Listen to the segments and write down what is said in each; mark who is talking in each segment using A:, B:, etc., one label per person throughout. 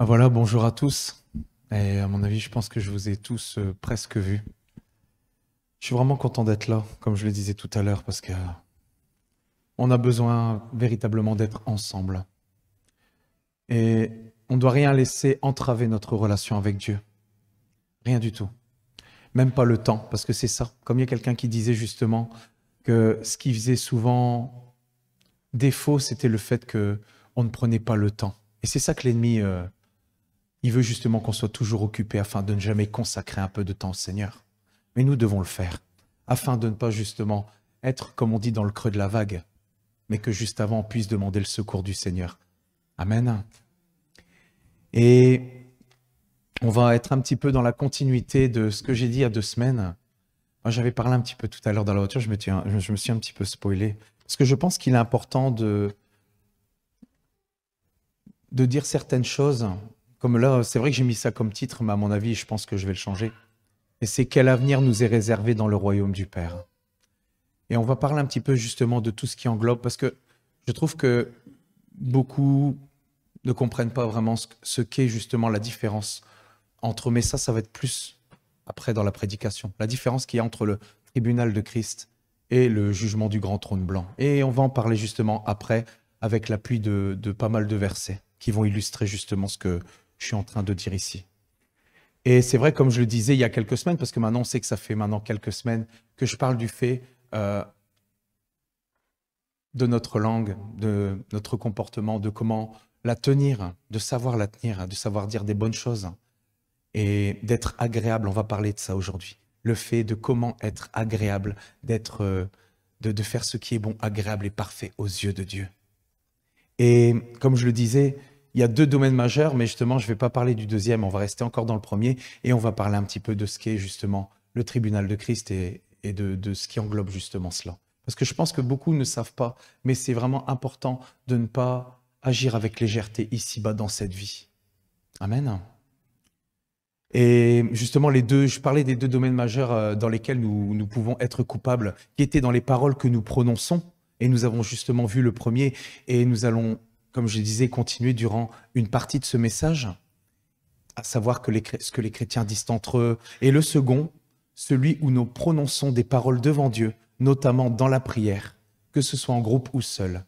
A: Ah voilà, bonjour à tous. Et à mon avis, je pense que je vous ai tous presque vus. Je suis vraiment content d'être là, comme je le disais tout à l'heure, parce que on a besoin véritablement d'être ensemble. Et on ne doit rien laisser entraver notre relation avec Dieu. Rien du tout. Même pas le temps, parce que c'est ça. Comme il y a quelqu'un qui disait justement que ce qui faisait souvent défaut, c'était le fait qu'on ne prenait pas le temps. Et c'est ça que l'ennemi, il veut justement qu'on soit toujours occupé afin de ne jamais consacrer un peu de temps au Seigneur. Mais nous devons le faire, afin de ne pas justement être, comme on dit, dans le creux de la vague, mais que juste avant, on puisse demander le secours du Seigneur. Amen. Et on va être un petit peu dans la continuité de ce que j'ai dit il y a 2 semaines. Moi, j'avais parlé un petit peu tout à l'heure dans la voiture, je me suis un petit peu spoilé, parce que je pense qu'il est important de dire certaines choses. Comme là, c'est vrai que j'ai mis ça comme titre, mais à mon avis, je pense que je vais le changer. Et c'est quel avenir nous est réservé dans le royaume du Père. Et on va parler un petit peu justement de tout ce qui englobe, parce que je trouve que beaucoup ne comprennent pas vraiment ce qu'est justement la différence entre, mais ça va être plus après dans la prédication, la différence qu'il y a entre le tribunal de Christ et le jugement du grand trône blanc. Et on va en parler justement après, avec l'appui de pas mal de versets qui vont illustrer justement ce que je suis en train de dire ici. Et c'est vrai, comme je le disais il y a quelques semaines, parce que maintenant on sait que ça fait maintenant quelques semaines que je parle du fait de notre langue, de notre comportement, de comment la tenir, de savoir la tenir, de savoir dire des bonnes choses et d'être agréable. On va parler de ça aujourd'hui. Le fait de comment être agréable, d'être, de faire ce qui est bon, agréable et parfait aux yeux de Dieu. Et comme je le disais, il y a 2 domaines majeurs, mais justement, je ne vais pas parler du deuxième, on va rester encore dans le premier, et on va parler un petit peu de ce qu'est justement le tribunal de Christ et de ce qui englobe justement cela. Parce que je pense que beaucoup ne savent pas, mais c'est vraiment important de ne pas agir avec légèreté ici-bas dans cette vie. Amen. Et justement, je parlais des 2 domaines majeurs dans lesquels nous pouvons être coupables, qui étaient dans les paroles que nous prononçons, et nous avons justement vu le premier, et nous allons, comme je disais, continuer durant une partie de ce message, à savoir ce que les chrétiens disent entre eux. Et le second, celui où nous prononçons des paroles devant Dieu, notamment dans la prière, que ce soit en groupe ou seul.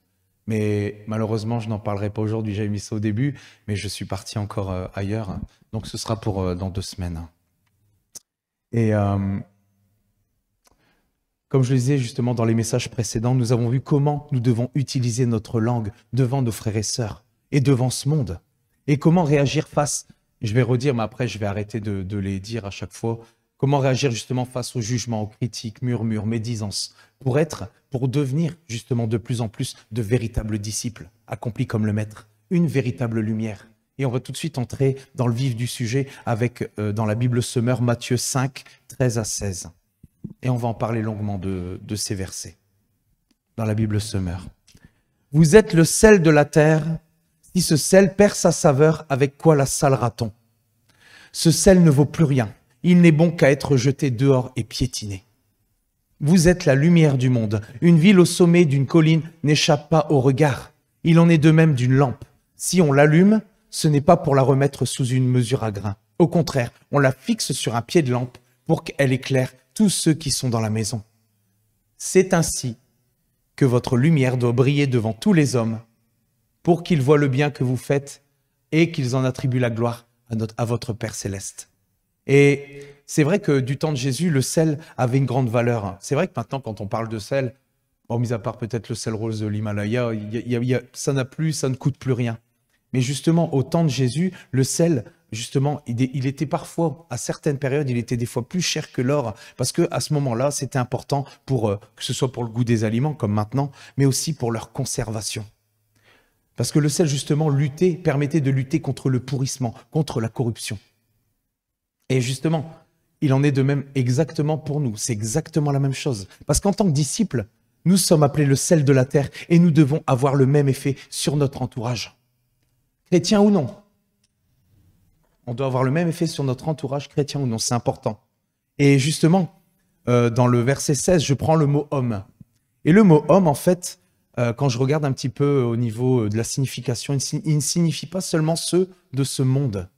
A: Mais malheureusement, je n'en parlerai pas aujourd'hui, j'avais mis ça au début, mais je suis parti encore ailleurs, donc ce sera pour dans 2 semaines. Et comme je le disais justement dans les messages précédents, nous avons vu comment nous devons utiliser notre langue devant nos frères et sœurs et devant ce monde. Et comment réagir face, je vais redire, mais après je vais arrêter de les dire à chaque fois, comment réagir justement face aux jugements, aux critiques, murmures, médisances, pour devenir justement de plus en plus de véritables disciples, accomplis comme le Maître, une véritable lumière. Et on va tout de suite entrer dans le vif du sujet avec, dans la Bible Semeur, Matthieu 5, 13 à 16. Et on va en parler longuement de ces versets dans la Bible Semeur. Vous êtes le sel de la terre. Si ce sel perd sa saveur, avec quoi la salera-t-on? Ce sel ne vaut plus rien. Il n'est bon qu'à être jeté dehors et piétiné. Vous êtes la lumière du monde. Une ville au sommet d'une colline n'échappe pas au regard. Il en est de même d'une lampe. Si on l'allume, ce n'est pas pour la remettre sous une mesure à grains. Au contraire, on la fixe sur un pied de lampe pour qu'elle éclaire tous ceux qui sont dans la maison. C'est ainsi que votre lumière doit briller devant tous les hommes pour qu'ils voient le bien que vous faites et qu'ils en attribuent la gloire à votre Père céleste. Et c'est vrai que du temps de Jésus, le sel avait une grande valeur. C'est vrai que maintenant, quand on parle de sel, bon, mis à part peut-être le sel rose de l'Himalaya, ça ne coûte plus rien. Mais justement, au temps de Jésus, le sel, justement, il était parfois, à certaines périodes, il était des fois plus cher que l'or, parce qu'à ce moment-là, c'était important que ce soit pour le goût des aliments, comme maintenant, mais aussi pour leur conservation. Parce que le sel, justement, permettait de lutter contre le pourrissement, contre la corruption. Et justement, il en est de même exactement pour nous. C'est exactement la même chose. Parce qu'en tant que disciples, nous sommes appelés le sel de la terre et nous devons avoir le même effet sur notre entourage. Chrétien ou non. On doit avoir le même effet sur notre entourage, chrétien ou non. C'est important. Et justement, dans le verset 16, je prends le mot « homme ». Et le mot « homme », en fait, quand je regarde un petit peu au niveau de la signification, il ne signifie pas seulement ceux de ce monde.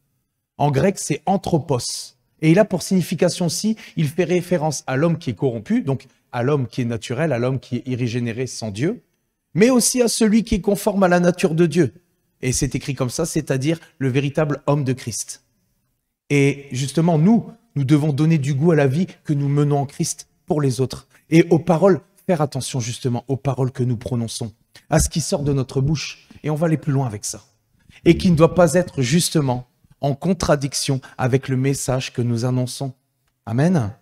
A: En grec, c'est anthropos. Et il a pour signification aussi, il fait référence à l'homme qui est corrompu, donc à l'homme qui est naturel, à l'homme qui est irrégénéré sans Dieu, mais aussi à celui qui est conforme à la nature de Dieu. Et c'est écrit comme ça, c'est-à-dire le véritable homme de Christ. Et justement, nous devons donner du goût à la vie que nous menons en Christ pour les autres. Et aux paroles, faire attention justement aux paroles que nous prononçons, à ce qui sort de notre bouche. Et on va aller plus loin avec ça. Et qui ne doit pas être justement en contradiction avec le message que nous annonçons. Amen.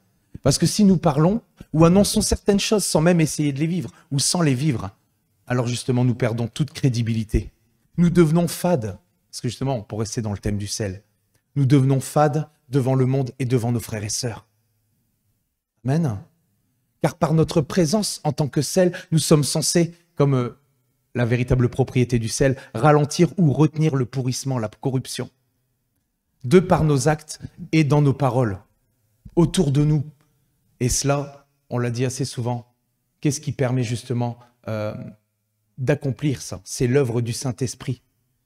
A: Parce que si nous parlons ou annonçons certaines choses sans même essayer de les vivre ou sans les vivre, alors justement nous perdons toute crédibilité. Nous devenons fades, parce que justement, pour rester dans le thème du sel, nous devenons fades devant le monde et devant nos frères et sœurs. Amen. Car par notre présence en tant que sel, nous sommes censés, comme la véritable propriété du sel, ralentir ou retenir le pourrissement, la corruption. De par nos actes et dans nos paroles, autour de nous. Et cela, on l'a dit assez souvent, qu'est-ce qui permet justement d'accomplir ça? C'est l'œuvre du Saint-Esprit.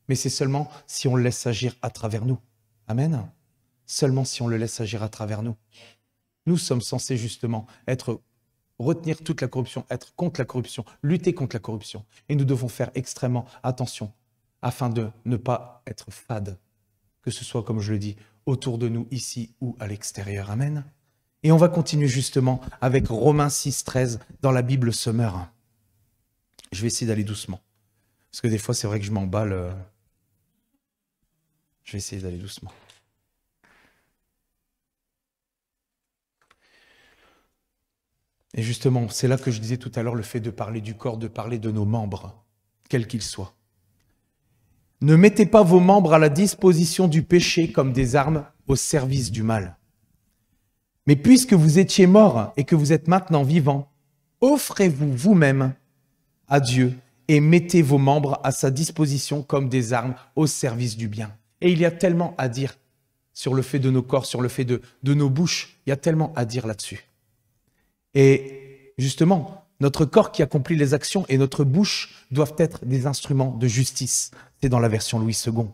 A: Mais c'est seulement si on le laisse agir à travers nous. Amen. Seulement si on le laisse agir à travers nous. Nous sommes censés justement retenir toute la corruption, être contre la corruption, lutter contre la corruption. Et nous devons faire extrêmement attention afin de ne pas être fades, que ce soit, comme je le dis, autour de nous, ici ou à l'extérieur. Amen. Et on va continuer justement avec Romains 6, 13 dans la Bible Summer. Je vais essayer d'aller doucement. Parce que des fois, c'est vrai que je m'emballe. Je vais essayer d'aller doucement. Et justement, c'est là que je disais tout à l'heure le fait de parler du corps, de parler de nos membres, quels qu'ils soient. Ne mettez pas vos membres à la disposition du péché comme des armes au service du mal. Mais puisque vous étiez morts et que vous êtes maintenant vivants, offrez-vous vous-même à Dieu et mettez vos membres à sa disposition comme des armes au service du bien. Et il y a tellement à dire sur le fait de nos corps, sur le fait de nos bouches. Il y a tellement à dire là-dessus. Et justement, notre corps qui accomplit les actions et notre bouche doivent être des instruments de justice. C'est dans la version Louis II.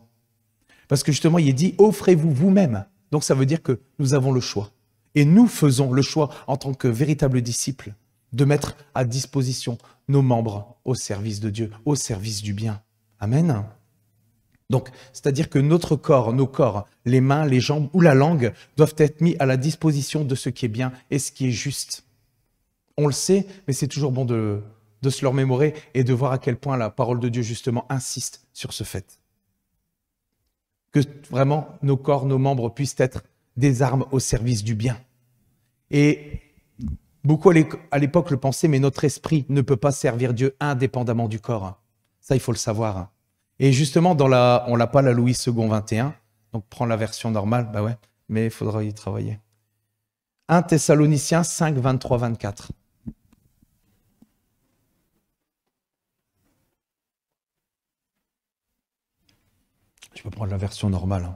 A: Parce que justement, il est dit « offrez-vous vous-même ». Donc ça veut dire que nous avons le choix. Et nous faisons le choix en tant que véritables disciples de mettre à disposition nos membres au service de Dieu, au service du bien. Amen. Donc, c'est-à-dire que notre corps, nos corps, les mains, les jambes ou la langue doivent être mis à la disposition de ce qui est bien et ce qui est juste. On le sait, mais c'est toujours bon de se le remémorer et de voir à quel point la parole de Dieu, justement, insiste sur ce fait. Que vraiment, nos corps, nos membres puissent être des armes au service du bien. Et beaucoup à l'époque le pensaient, mais notre esprit ne peut pas servir Dieu indépendamment du corps. Ça, il faut le savoir. Et justement, on l'a pas la Louis II 21, donc prends la version normale, bah ouais, mais il faudra y travailler. 1 Thessaloniciens 5, 23, 24. Je peux prendre la version normale.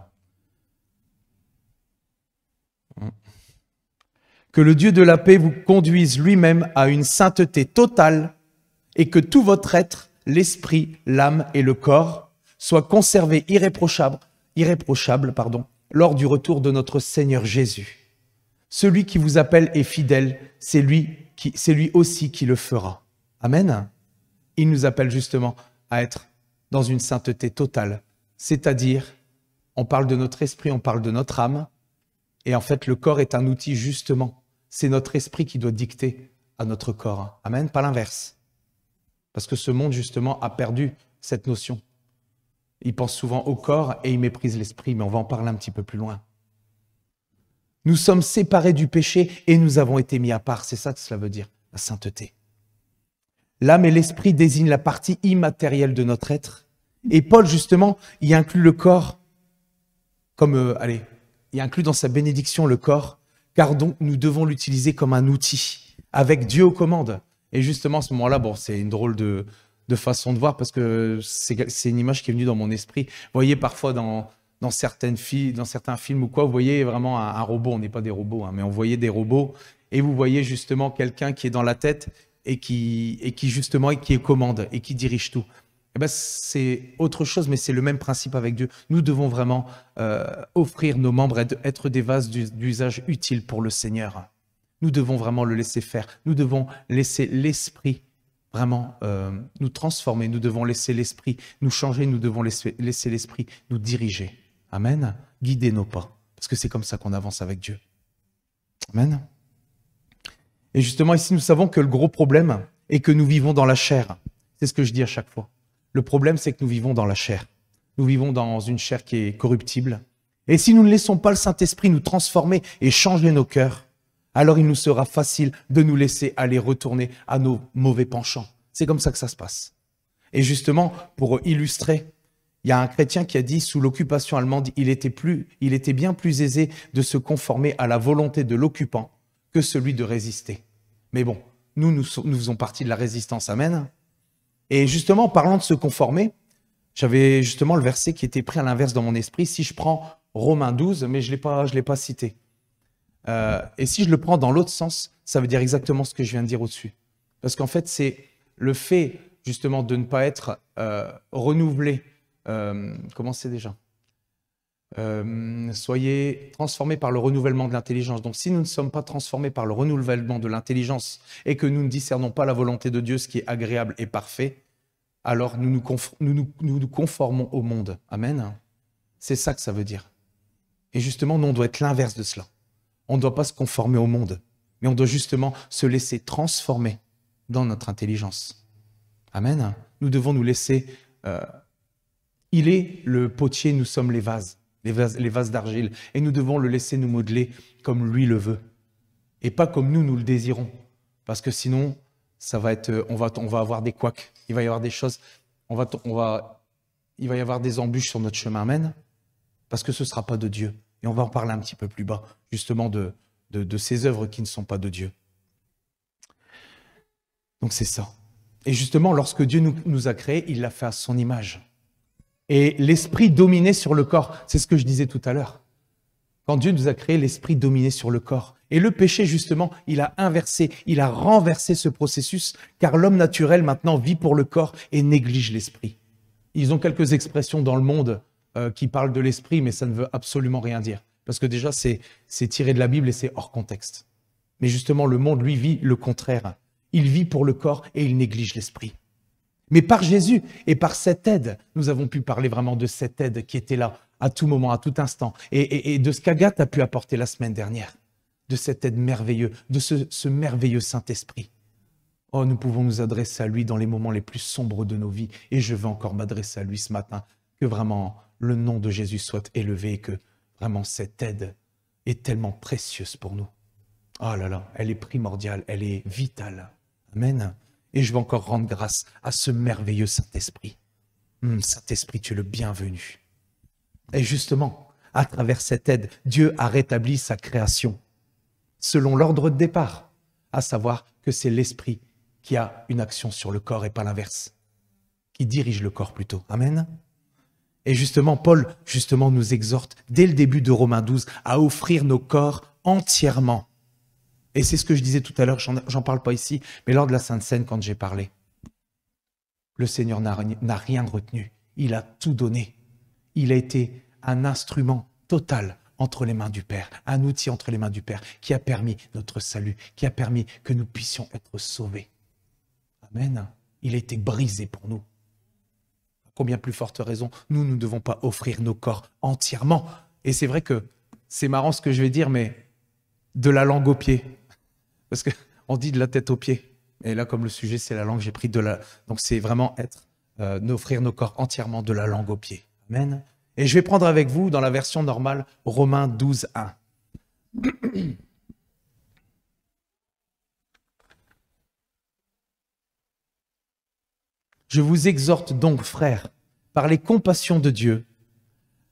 A: Que le Dieu de la paix vous conduise lui-même à une sainteté totale et que tout votre être, l'esprit, l'âme et le corps, soient conservés irréprochables, lors du retour de notre Seigneur Jésus. Celui qui vous appelle est fidèle, c'est lui aussi qui le fera. Amen. Il nous appelle justement à être dans une sainteté totale, c'est-à-dire, on parle de notre esprit, on parle de notre âme, et en fait, le corps est un outil justement. C'est notre esprit qui doit dicter à notre corps. Amen, pas l'inverse. Parce que ce monde, justement, a perdu cette notion. Il pense souvent au corps et il méprise l'esprit, mais on va en parler un petit peu plus loin. Nous sommes séparés du péché et nous avons été mis à part. C'est ça que cela veut dire, la sainteté. L'âme et l'esprit désignent la partie immatérielle de notre être. Et Paul, justement, y inclut le corps comme, il inclut dans sa bénédiction le corps, car donc nous devons l'utiliser comme un outil, avec Dieu aux commandes. Et justement, à ce moment-là, bon, c'est une drôle de façon de voir, parce que c'est une image qui est venue dans mon esprit. Vous voyez, parfois, dans certains films ou quoi, vous voyez vraiment un robot. On n'est pas des robots, hein, mais on voyait des robots. Et vous voyez justement quelqu'un qui est dans la tête, et qui justement et qui commande et qui dirige tout. Eh ben, c'est autre chose, mais c'est le même principe avec Dieu. Nous devons vraiment offrir nos membres, être des vases d'usage utile pour le Seigneur. Nous devons vraiment le laisser faire. Nous devons laisser l'Esprit vraiment nous transformer. Nous devons laisser l'Esprit nous changer. Nous devons laisser l'Esprit nous diriger. Amen. Guider nos pas. Parce que c'est comme ça qu'on avance avec Dieu. Amen. Et justement, ici, nous savons que le gros problème est que nous vivons dans la chair. C'est ce que je dis à chaque fois. Le problème, c'est que nous vivons dans la chair. Nous vivons dans une chair qui est corruptible. Et si nous ne laissons pas le Saint-Esprit nous transformer et changer nos cœurs, alors il nous sera facile de nous laisser aller retourner à nos mauvais penchants. C'est comme ça que ça se passe. Et justement, pour illustrer, il y a un chrétien qui a dit, sous l'occupation allemande, il était bien plus aisé de se conformer à la volonté de l'occupant que celui de résister. Mais bon, nous faisons partie de la résistance, amen. Et justement, en parlant de se conformer, j'avais justement le verset qui était pris à l'inverse dans mon esprit. Si je prends Romains 12, mais je l'ai pas cité. Et si je le prends dans l'autre sens, ça veut dire exactement ce que je viens de dire au-dessus. Parce qu'en fait, c'est le fait justement de ne pas être renouvelé. Comment c'est déjà soyez transformés par le renouvellement de l'intelligence. Donc si nous ne sommes pas transformés par le renouvellement de l'intelligence et que nous ne discernons pas la volonté de Dieu, ce qui est agréable et parfait, alors nous nous conformons au monde. Amen. C'est ça que ça veut dire. Et justement, nous, on doit être l'inverse de cela. On ne doit pas se conformer au monde, mais on doit justement se laisser transformer dans notre intelligence. Amen. Nous devons nous laisser... il est le potier, nous sommes les vases d'argile, et nous devons le laisser nous modeler comme lui le veut, et pas comme nous le désirons, parce que sinon, ça va être, on va avoir des couacs, il va y avoir des choses, il va y avoir des embûches sur notre chemin, amen, parce que ce ne sera pas de Dieu. Et on va en parler un petit peu plus bas, justement, de ces œuvres qui ne sont pas de Dieu. Donc c'est ça. Et justement, lorsque Dieu nous a créés, il l'a fait à son image. Et l'esprit dominait sur le corps. C'est ce que je disais tout à l'heure. Quand Dieu nous a créés, l'esprit dominait sur le corps. Et le péché, justement, il a renversé ce processus, car l'homme naturel, maintenant, vit pour le corps et néglige l'esprit. Ils ont quelques expressions dans le monde qui parlent de l'esprit, mais ça ne veut absolument rien dire. Parce que déjà, c'est tiré de la Bible et c'est hors contexte. Mais justement, le monde, lui, vit le contraire. Il vit pour le corps et il néglige l'esprit. Mais par Jésus et par cette aide, nous avons pu parler vraiment de cette aide qui était là à tout moment, à tout instant, et de ce qu'Agathe a pu apporter la semaine dernière, de cette aide merveilleuse, de ce merveilleux Saint-Esprit. Oh, nous pouvons nous adresser à lui dans les moments les plus sombres de nos vies, et je veux encore m'adresser à lui ce matin, que vraiment le nom de Jésus soit élevé, et que vraiment cette aide est tellement précieuse pour nous. Oh là là, elle est primordiale, elle est vitale. Amen. Et je veux encore rendre grâce à ce merveilleux Saint-Esprit. Saint-Esprit, tu es le bienvenu. Et justement, à travers cette aide, Dieu a rétabli sa création, selon l'ordre de départ, à savoir que c'est l'Esprit qui a une action sur le corps et pas l'inverse, qui dirige le corps plutôt. Amen. Et justement, Paul nous exhorte, dès le début de Romains 12, à offrir nos corps entièrement. Et c'est ce que je disais tout à l'heure, j'en parle pas ici, mais lors de la Sainte Seine, quand j'ai parlé, le Seigneur n'a rien retenu. Il a tout donné. Il a été un instrument total entre les mains du Père, un outil entre les mains du Père qui a permis notre salut, qui a permis que nous puissions être sauvés. Amen. Il a été brisé pour nous. À combien plus forte raison, nous ne devons pas offrir nos corps entièrement. Et c'est vrai que c'est marrant ce que je vais dire, mais de la langue aux pieds. Parce qu'on dit de la tête aux pieds. Et là, comme le sujet, c'est la langue, j'ai pris de la... Donc, c'est vraiment offrir nos corps entièrement de la langue aux pieds. Amen. Et je vais prendre avec vous, dans la version normale, Romains 12, 1. Je vous exhorte donc, frères, par les compassions de Dieu,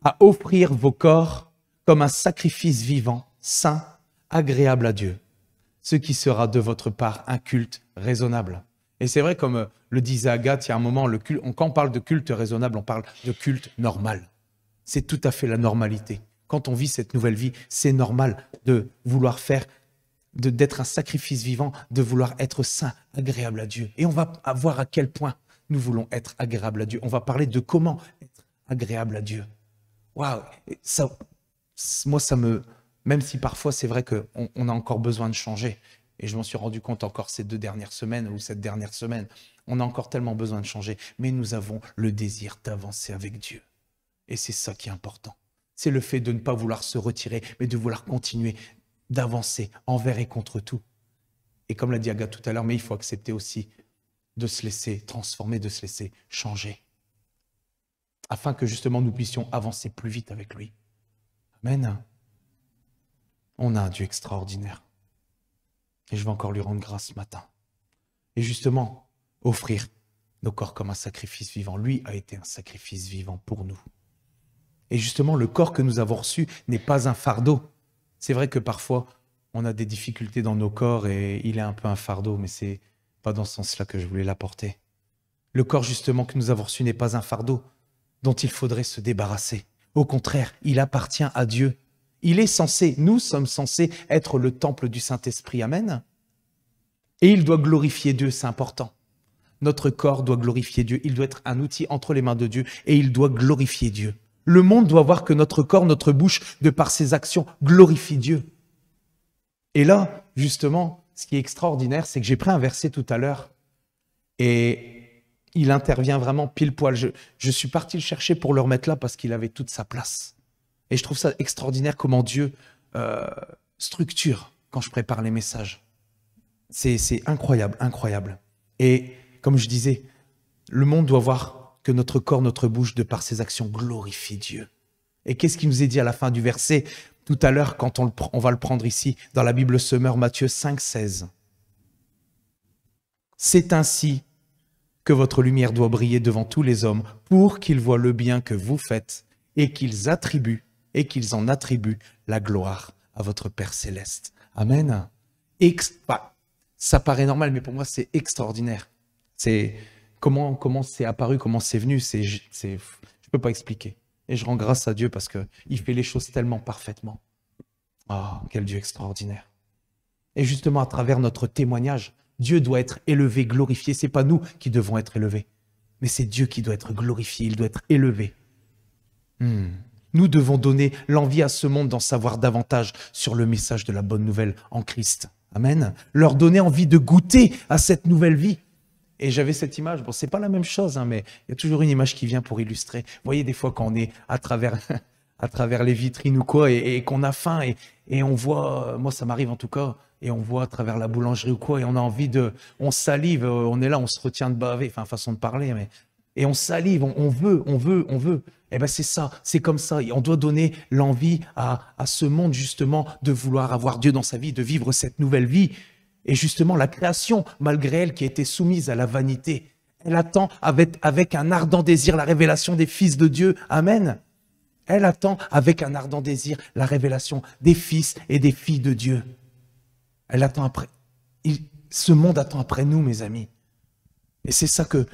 A: à offrir vos corps comme un sacrifice vivant, saint, agréable à Dieu, ce qui sera de votre part un culte raisonnable. Et c'est vrai, comme le disait Agathe, il y a un moment, quand on parle de culte raisonnable, on parle de culte normal. C'est tout à fait la normalité. Quand on vit cette nouvelle vie, c'est normal de vouloir faire d'être un sacrifice vivant, de vouloir être saint, agréable à Dieu. Et on va voir à quel point nous voulons être agréables à Dieu. On va parler de comment être agréable à Dieu. Waouh, ça, moi, même si parfois c'est vrai qu'on a encore besoin de changer, et je m'en suis rendu compte encore ces 2 dernières semaines ou cette dernière semaine, on a encore tellement besoin de changer, mais nous avons le désir d'avancer avec Dieu. Et c'est ça qui est important. C'est le fait de ne pas vouloir se retirer, mais de vouloir continuer d'avancer envers et contre tout. Et comme l'a dit Aga tout à l'heure, mais il faut accepter aussi de se laisser transformer, de se laisser changer, afin que justement nous puissions avancer plus vite avec lui. Amen. On a un Dieu extraordinaire. Et je vais encore lui rendre grâce ce matin. Et justement, offrir nos corps comme un sacrifice vivant. Lui a été un sacrifice vivant pour nous. Et justement, le corps que nous avons reçu n'est pas un fardeau. C'est vrai que parfois, on a des difficultés dans nos corps et il est un peu un fardeau, mais c'est pas dans ce sens-là que je voulais l'apporter. Le corps, justement, que nous avons reçu n'est pas un fardeau dont il faudrait se débarrasser. Au contraire, il appartient à Dieu. Nous sommes censés être le temple du Saint-Esprit. Amen. Et il doit glorifier Dieu, c'est important. Notre corps doit glorifier Dieu. Il doit être un outil entre les mains de Dieu et il doit glorifier Dieu. Le monde doit voir que notre corps, notre bouche, de par ses actions, glorifie Dieu. Et là, justement, ce qui est extraordinaire, c'est que j'ai pris un verset tout à l'heure et il intervient vraiment pile poil. Je suis parti le chercher pour le remettre là parce qu'il avait toute sa place. Et je trouve ça extraordinaire comment Dieu structure quand je prépare les messages. C'est incroyable, incroyable. Et comme je disais, le monde doit voir que notre corps, notre bouche, de par ses actions, glorifie Dieu. Et qu'est-ce qui nous est dit à la fin du verset tout à l'heure, quand on va le prendre ici, dans la Bible Semeur, Matthieu 5, 16. C'est ainsi que votre lumière doit briller devant tous les hommes, pour qu'ils voient le bien que vous faites, et qu'ils en attribuent la gloire à votre Père céleste. Amen. Ça paraît normal, mais pour moi, c'est extraordinaire. C'est comment c'est apparu, comment c'est venu, je ne peux pas expliquer. Et je rends grâce à Dieu parce qu'il fait les choses tellement parfaitement. Ah, quel Dieu extraordinaire. Et justement, à travers notre témoignage, Dieu doit être élevé, glorifié. Ce n'est pas nous qui devons être élevés, mais c'est Dieu qui doit être glorifié, il doit être élevé. Nous devons donner l'envie à ce monde d'en savoir davantage sur le message de la bonne nouvelle en Christ. Amen. Leur donner envie de goûter à cette nouvelle vie. Et j'avais cette image, bon, c'est pas la même chose, hein, mais il y a toujours une image qui vient pour illustrer. Vous voyez, des fois, quand on est à travers les vitrines ou quoi, et qu'on a faim, et on voit, moi ça m'arrive en tout cas, et on voit à travers la boulangerie ou quoi, et on a envie on salive, on est là, on se retient de baver, enfin, façon de parler, et on salive, on veut. Eh ben c'est ça, c'est comme ça. Et on doit donner l'envie à ce monde, justement, de vouloir avoir Dieu dans sa vie, de vivre cette nouvelle vie. Et justement, la création, malgré elle, qui a été soumise à la vanité, elle attend avec un ardent désir la révélation des fils de Dieu. Amen. Elle attend avec un ardent désir la révélation des fils et des filles de Dieu. Elle attend après. Ce monde attend après nous, mes amis. Et c'est ça que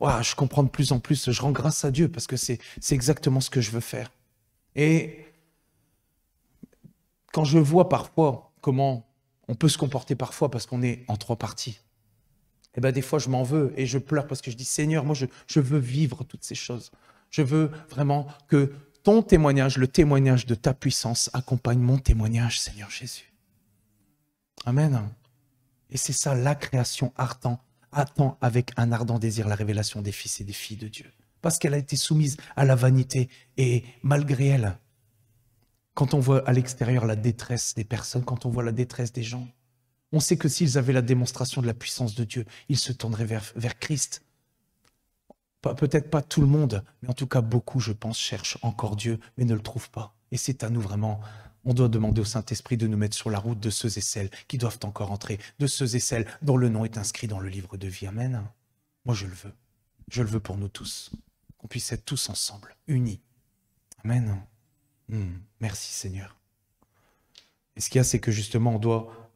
A: je comprends de plus en plus. Je rends grâce à Dieu parce que c'est exactement ce que je veux faire. Et quand je vois parfois comment on peut se comporter parfois parce qu'on est en 3 parties, et ben des fois je m'en veux et je pleure parce que je dis Seigneur, moi je veux vivre toutes ces choses. Je veux vraiment que ton témoignage, le témoignage de ta puissance accompagne mon témoignage, Seigneur Jésus. Amen. Et c'est ça, la création attend avec un ardent désir la révélation des fils et des filles de Dieu. Parce qu'elle a été soumise à la vanité et malgré elle, quand on voit à l'extérieur la détresse des personnes, quand on voit la détresse des gens, on sait que s'ils avaient la démonstration de la puissance de Dieu, ils se tourneraient vers Christ. Peut-être pas tout le monde, mais en tout cas beaucoup, je pense, cherchent encore Dieu, mais ne le trouvent pas. Et c'est à nous vraiment, on doit demander au Saint-Esprit de nous mettre sur la route de ceux et celles qui doivent encore entrer, de ceux et celles dont le nom est inscrit dans le livre de vie. Amen. Moi, je le veux. Je le veux pour nous tous. Qu'on puisse être tous ensemble, unis. Amen. Merci Seigneur. Et ce qu'il y a, c'est que justement,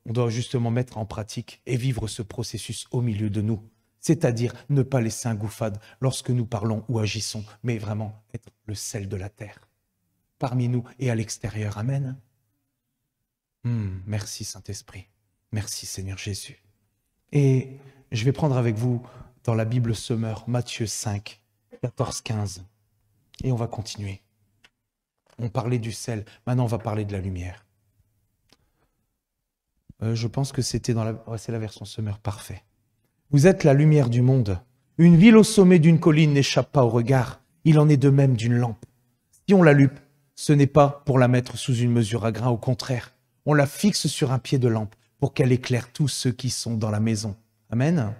A: on doit justement mettre en pratique et vivre ce processus au milieu de nous. C'est-à-dire ne pas laisser un gouffade lorsque nous parlons ou agissons, mais vraiment être le sel de la terre, parmi nous et à l'extérieur. Amen. Merci Saint-Esprit. Merci Seigneur Jésus. Et je vais prendre avec vous dans la Bible Semeur, Matthieu 5, 14, 15. Et on va continuer. On parlait du sel, maintenant on va parler de la lumière. Je pense que c'était dans la... Ouais, c'est la version Semeur, parfait. Vous êtes la lumière du monde. Une ville au sommet d'une colline n'échappe pas au regard. Il en est de même d'une lampe. Si on l'allume, ce n'est pas pour la mettre sous une mesure à grains, au contraire. On la fixe sur un pied de lampe pour qu'elle éclaire tous ceux qui sont dans la maison. Amen.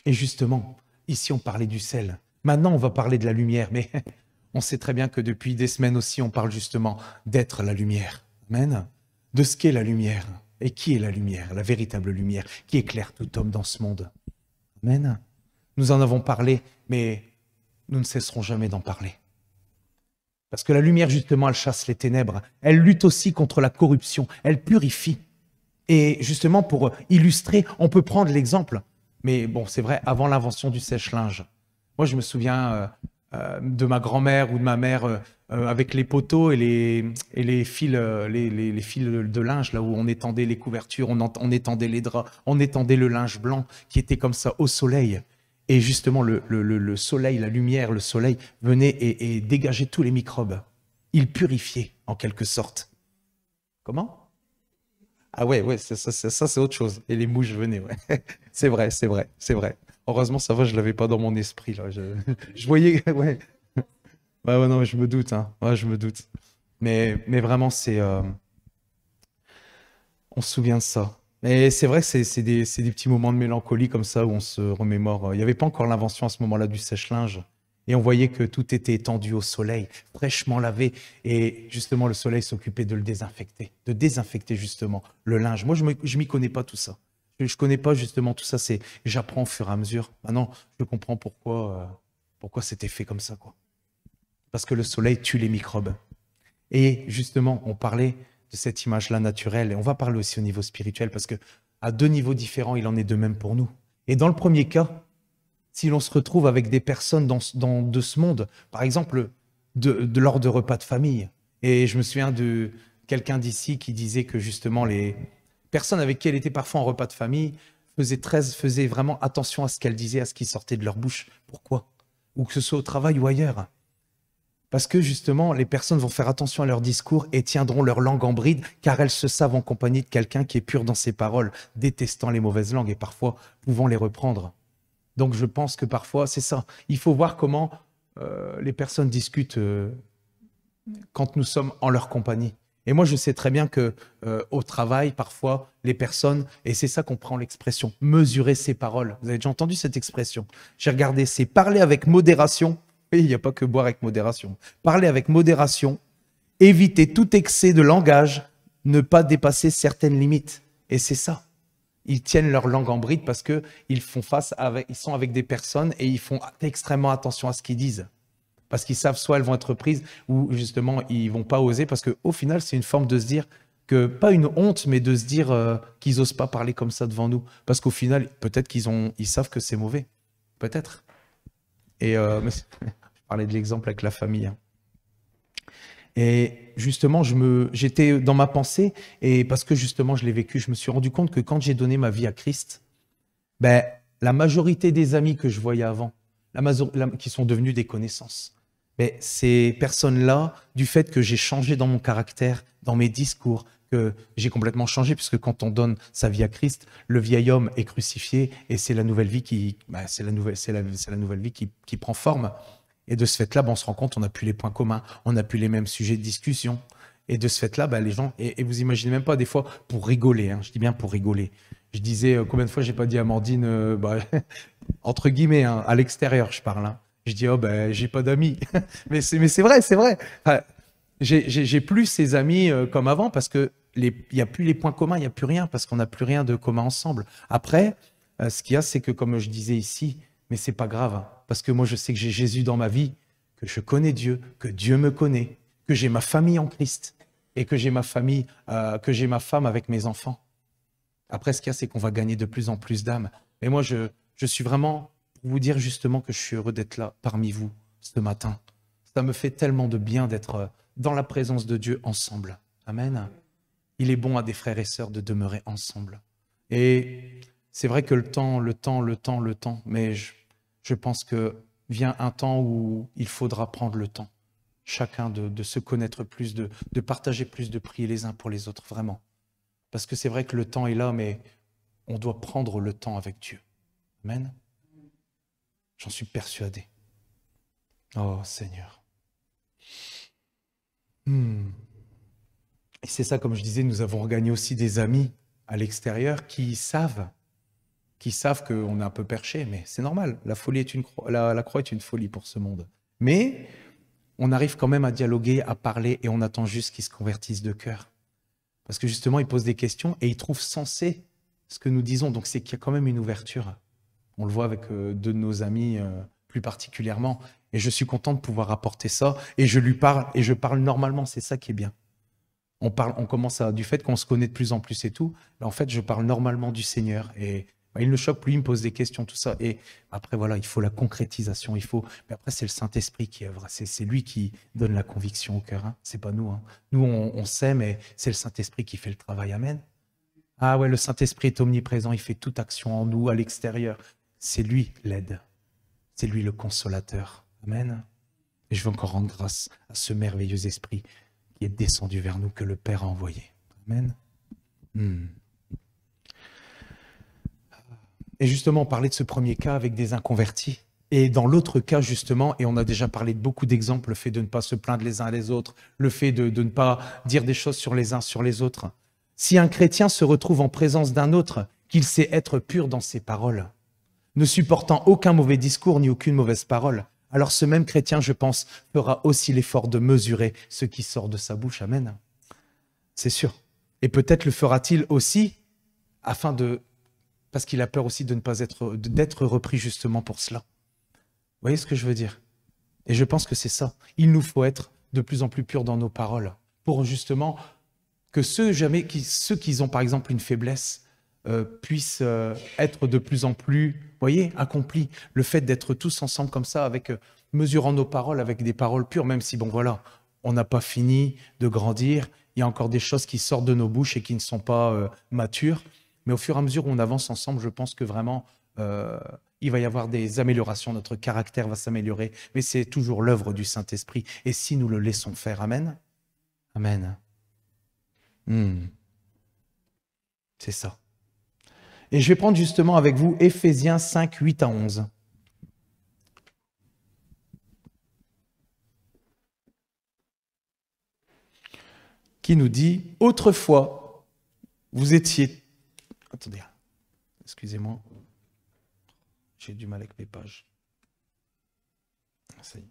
A: Et justement, ici on parlait du sel. Maintenant on va parler de la lumière, mais on sait très bien que depuis des semaines aussi on parle justement d'être la lumière. Amen. De ce qu'est la lumière. Et qui est la lumière, la véritable lumière, qui éclaire tout homme dans ce monde. Amen. Nous en avons parlé, mais nous ne cesserons jamais d'en parler. Parce que la lumière, justement, elle chasse les ténèbres. Elle lutte aussi contre la corruption. Elle purifie. Et justement, pour illustrer, on peut prendre l'exemple. Mais bon, c'est vrai, avant l'invention du sèche-linge. Moi, je me souviens de ma grand-mère ou de ma mère avec les poteaux et les fils, les fils de linge, là où on étendait les couvertures, on étendait les draps, on étendait le linge blanc qui était comme ça au soleil. Et justement, le soleil, la lumière, le soleil venait et dégageait tous les microbes. Il purifiait, en quelque sorte. Comment? Ah ouais, ça c'est autre chose. Et les mouches venaient, ouais. C'est vrai, c'est vrai, c'est vrai. Heureusement, ça va, je ne l'avais pas dans mon esprit, là. Je voyais, ouais. Ouais, non, mais je me doute, hein. Ouais, je me doute. Mais vraiment, on se souvient de ça. Mais c'est vrai que c'est des petits moments de mélancolie comme ça où on se remémore. Il n'y avait pas encore l'invention à ce moment-là du sèche-linge. Et on voyait que tout était étendu au soleil, fraîchement lavé. Et justement, le soleil s'occupait de le désinfecter, de désinfecter justement le linge. Moi, je ne m'y connais pas tout ça. Je ne connais pas justement tout ça. J'apprends au fur et à mesure. Maintenant, je comprends pourquoi c'était fait comme ça, quoi. Parce que le soleil tue les microbes. Et justement, on parlait de cette image-là naturelle. Et on va parler aussi au niveau spirituel, parce que à deux niveaux différents, il en est de même pour nous. Et dans le premier cas, si l'on se retrouve avec des personnes de ce monde, par exemple, lors de repas de famille, et je me souviens de quelqu'un d'ici qui disait que justement les personnes avec qui elle était parfois en repas de famille faisaient vraiment attention à ce qu'elles disaient, à ce qui sortait de leur bouche. Pourquoi? Ou que ce soit au travail ou ailleurs. Parce que justement, les personnes vont faire attention à leur discours et tiendront leur langue en bride, car elles se savent en compagnie de quelqu'un qui est pur dans ses paroles, détestant les mauvaises langues et parfois pouvant les reprendre. Donc je pense que parfois, c'est ça. Il faut voir comment les personnes discutent quand nous sommes en leur compagnie. Et moi, je sais très bien que au travail, parfois, les personnes, et c'est ça qu'on prend l'expression, mesurer ses paroles. Vous avez déjà entendu cette expression? J'ai regardé, c'est parler avec modération. Et il n'y a pas que boire avec modération. Parler avec modération, éviter tout excès de langage, ne pas dépasser certaines limites. Et c'est ça. Ils tiennent leur langue en bride parce qu'ils sont avec des personnes et ils font extrêmement attention à ce qu'ils disent. Parce qu'ils savent soit elles vont être prises ou justement ils ne vont pas oser. Parce qu'au final, c'est une forme de se dire que, pas une honte, mais de se dire qu'ils n'osent pas parler comme ça devant nous. Parce qu'au final, peut-être ils savent que c'est mauvais. Peut-être. Et je parlais de l'exemple avec la famille. Hein. Et justement, j'étais dans ma pensée, et parce que justement je l'ai vécu, je me suis rendu compte que quand j'ai donné ma vie à Christ, ben, la majorité des amis que je voyais avant, qui sont devenus des connaissances, ben, ces personnes-là, du fait que j'ai changé dans mon caractère, dans mes discours, que j'ai complètement changé, puisque quand on donne sa vie à Christ, le vieil homme est crucifié et c'est la nouvelle vie c'est la nouvelle vie qui prend forme. Et de ce fait-là, on se rend compte, on n'a plus les points communs, on n'a plus les mêmes sujets de discussion. Et de ce fait-là, les gens, et vous imaginez même pas des fois pour rigoler, hein, je dis bien pour rigoler. Je disais, combien de fois j'ai pas dit à Amandine, entre guillemets, hein, à l'extérieur, je parle. Hein. Je dis, j'ai pas d'amis. mais c'est vrai, c'est vrai. Enfin, j'ai plus ces amis comme avant parce que il n'y a plus les points communs, il n'y a plus rien parce qu'on n'a plus rien de commun ensemble. Après, ce qu'il y a, c'est que comme je disais ici, mais c'est pas grave hein, parce que moi je sais que j'ai Jésus dans ma vie, que je connais Dieu, que Dieu me connaît, que j'ai ma famille en Christ et que j'ai ma famille, que j'ai ma femme avec mes enfants. Après, ce qu'il y a, c'est qu'on va gagner de plus en plus d'âmes. Mais moi, je suis vraiment pour vous dire justement que je suis heureux d'être là parmi vous ce matin. Ça me fait tellement de bien d'être dans la présence de Dieu ensemble. Amen. il est bon à des frères et sœurs de demeurer ensemble. Et c'est vrai que le temps, mais je pense que vient un temps où il faudra prendre le temps, chacun de se connaître plus, de partager plus, de prier les uns pour les autres, vraiment. Parce que c'est vrai que le temps est là, mais on doit prendre le temps avec Dieu. Amen. J'en suis persuadé. Oh Seigneur. Et c'est ça, comme je disais, nous avons regagné aussi des amis à l'extérieur qui savent qu'on est un peu perché, mais c'est normal. La folie est la croix est une folie pour ce monde. Mais on arrive quand même à dialoguer, à parler, et on attend juste qu'ils se convertissent de cœur. Parce que justement, ils posent des questions et ils trouvent sensé ce que nous disons. Donc c'est qu'il y a quand même une ouverture. On le voit avec deux de nos amis plus particulièrement. Et je suis content de pouvoir apporter ça. Et je lui parle, et je parle normalement, c'est ça qui est bien. On commence du fait qu'on se connaît de plus en plus et tout. Mais en fait, je parle normalement du Seigneur. Et il le choque, lui, il me pose des questions, tout ça. Et après, voilà, il faut la concrétisation. Mais après, c'est le Saint-Esprit qui œuvre. C'est lui qui donne la conviction au cœur. Hein. C'est pas nous. Hein. Nous, on sait, mais c'est le Saint-Esprit qui fait le travail. Amen. Ah ouais, le Saint-Esprit est omniprésent. Il fait toute action en nous, à l'extérieur. C'est lui l'aide. C'est lui le consolateur. Amen. Et je veux encore rendre grâce à ce merveilleux Esprit qui est descendu vers nous, que le Père a envoyé. Amen. Et justement, on parlait de ce premier cas avec des inconvertis. Et dans l'autre cas, justement, et on a déjà parlé de beaucoup d'exemples, le fait de ne pas se plaindre les uns les autres, le fait de ne pas dire des choses sur les uns sur les autres. Si un chrétien se retrouve en présence d'un autre, qu'il sait être pur dans ses paroles, ne supportant aucun mauvais discours ni aucune mauvaise parole, alors ce même chrétien, je pense, fera aussi l'effort de mesurer ce qui sort de sa bouche. Amen. C'est sûr. Et peut-être le fera-t-il aussi parce qu'il a peur aussi de ne pas d'être repris justement pour cela. Vous voyez ce que je veux dire? Et je pense que c'est ça. Il nous faut être de plus en plus purs dans nos paroles pour justement que ceux qui ont par exemple une faiblesse puissent être de plus en plus, vous voyez, accomplis. Le fait d'être tous ensemble comme ça, mesurant nos paroles avec des paroles pures, même si, bon voilà, on n'a pas fini de grandir, il y a encore des choses qui sortent de nos bouches et qui ne sont pas matures. Mais au fur et à mesure où on avance ensemble, je pense que vraiment, il va y avoir des améliorations, notre caractère va s'améliorer, mais c'est toujours l'œuvre du Saint-Esprit. Et si nous le laissons faire, amen. Amen. C'est ça. Et je vais prendre justement avec vous Éphésiens 5, 8 à 11. Qui nous dit, autrefois, vous étiez... Attendez, excusez-moi. J'ai du mal avec mes pages. Ça y est.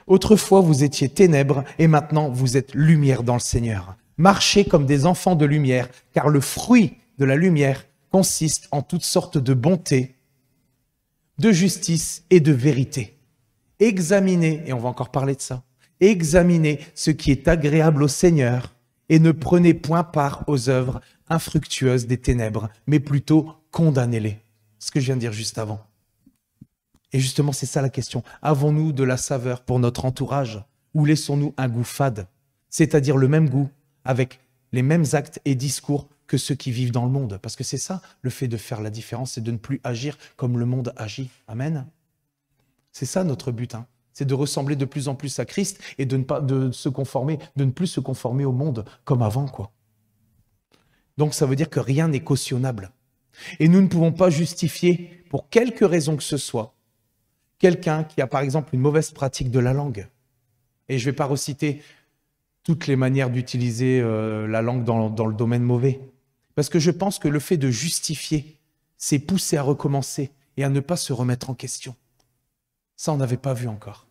A: Autrefois, vous étiez ténèbres et maintenant, vous êtes lumière dans le Seigneur. Marchez comme des enfants de lumière, car le fruit de la lumière consiste en toutes sortes de bonté, de justice et de vérité. Examinez, et on va encore parler de ça, examinez ce qui est agréable au Seigneur et ne prenez point part aux œuvres infructueuses des ténèbres, mais plutôt condamnez-les. Ce que je viens de dire juste avant. Et justement, c'est ça la question. Avons-nous de la saveur pour notre entourage ou laissons-nous un goût fade, c'est-à-dire le même goût avec les mêmes actes et discours que ceux qui vivent dans le monde? Parce que c'est ça, le fait de faire la différence, c'est de ne plus agir comme le monde agit. Amen. C'est ça notre but, hein. C'est de ressembler de plus en plus à Christ et de ne plus se conformer au monde comme avant, quoi. Donc ça veut dire que rien n'est cautionnable. Et nous ne pouvons pas justifier, pour quelque raison que ce soit, quelqu'un qui a par exemple une mauvaise pratique de la langue. Et je ne vais pas reciter toutes les manières d'utiliser la langue dans le domaine mauvais. Parce que je pense que le fait de justifier, c'est pousser à recommencer et à ne pas se remettre en question. Ça, on n'avait pas vu encore.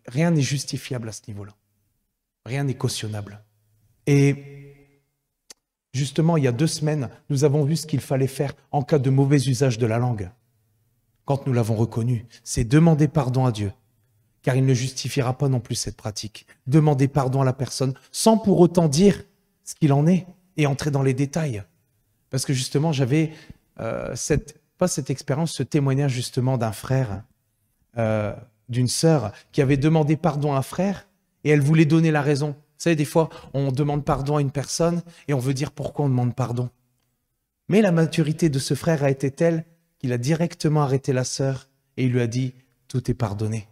A: Rien n'est justifiable à ce niveau-là. Rien n'est cautionnable. Et justement, il y a 2 semaines, nous avons vu ce qu'il fallait faire en cas de mauvais usage de la langue. Quand nous l'avons reconnu, c'est demander pardon à Dieu, car il ne justifiera pas non plus cette pratique. Demander pardon à la personne sans pour autant dire ce qu'il en est et entrer dans les détails. Parce que justement, j'avais pas cette expérience, ce témoignage justement d'un frère, d'une sœur qui avait demandé pardon à un frère et elle voulait donner la raison. savez, des fois, on demande pardon à une personne et on veut dire pourquoi on demande pardon. Mais la maturité de ce frère a été telle qu'il a directement arrêté la sœur et il lui a dit « tout est pardonné ».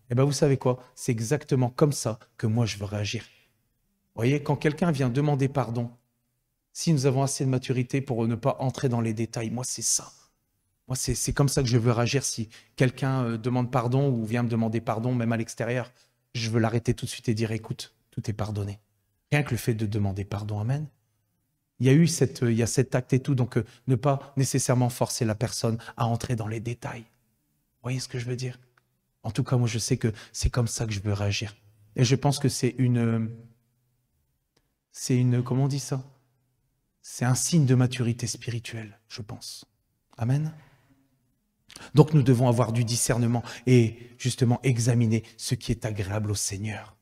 A: Eh bien, vous savez quoi? C'est exactement comme ça que moi, je veux réagir. Vous voyez, quand quelqu'un vient demander pardon, si nous avons assez de maturité pour ne pas entrer dans les détails, moi, c'est ça. Moi, c'est comme ça que je veux réagir. Si quelqu'un demande pardon ou vient me demander pardon, même à l'extérieur, je veux l'arrêter tout de suite et dire, écoute, tout est pardonné. Rien que le fait de demander pardon, amen. Il y a cet acte et tout, donc ne pas nécessairement forcer la personne à entrer dans les détails. Vous voyez ce que je veux dire? En tout cas, moi, je sais que c'est comme ça que je veux réagir. Et je pense que c'est une, comment on dit ça? C'est un signe de maturité spirituelle, je pense. Amen. Donc nous devons avoir du discernement et justement examiner ce qui est agréable au Seigneur,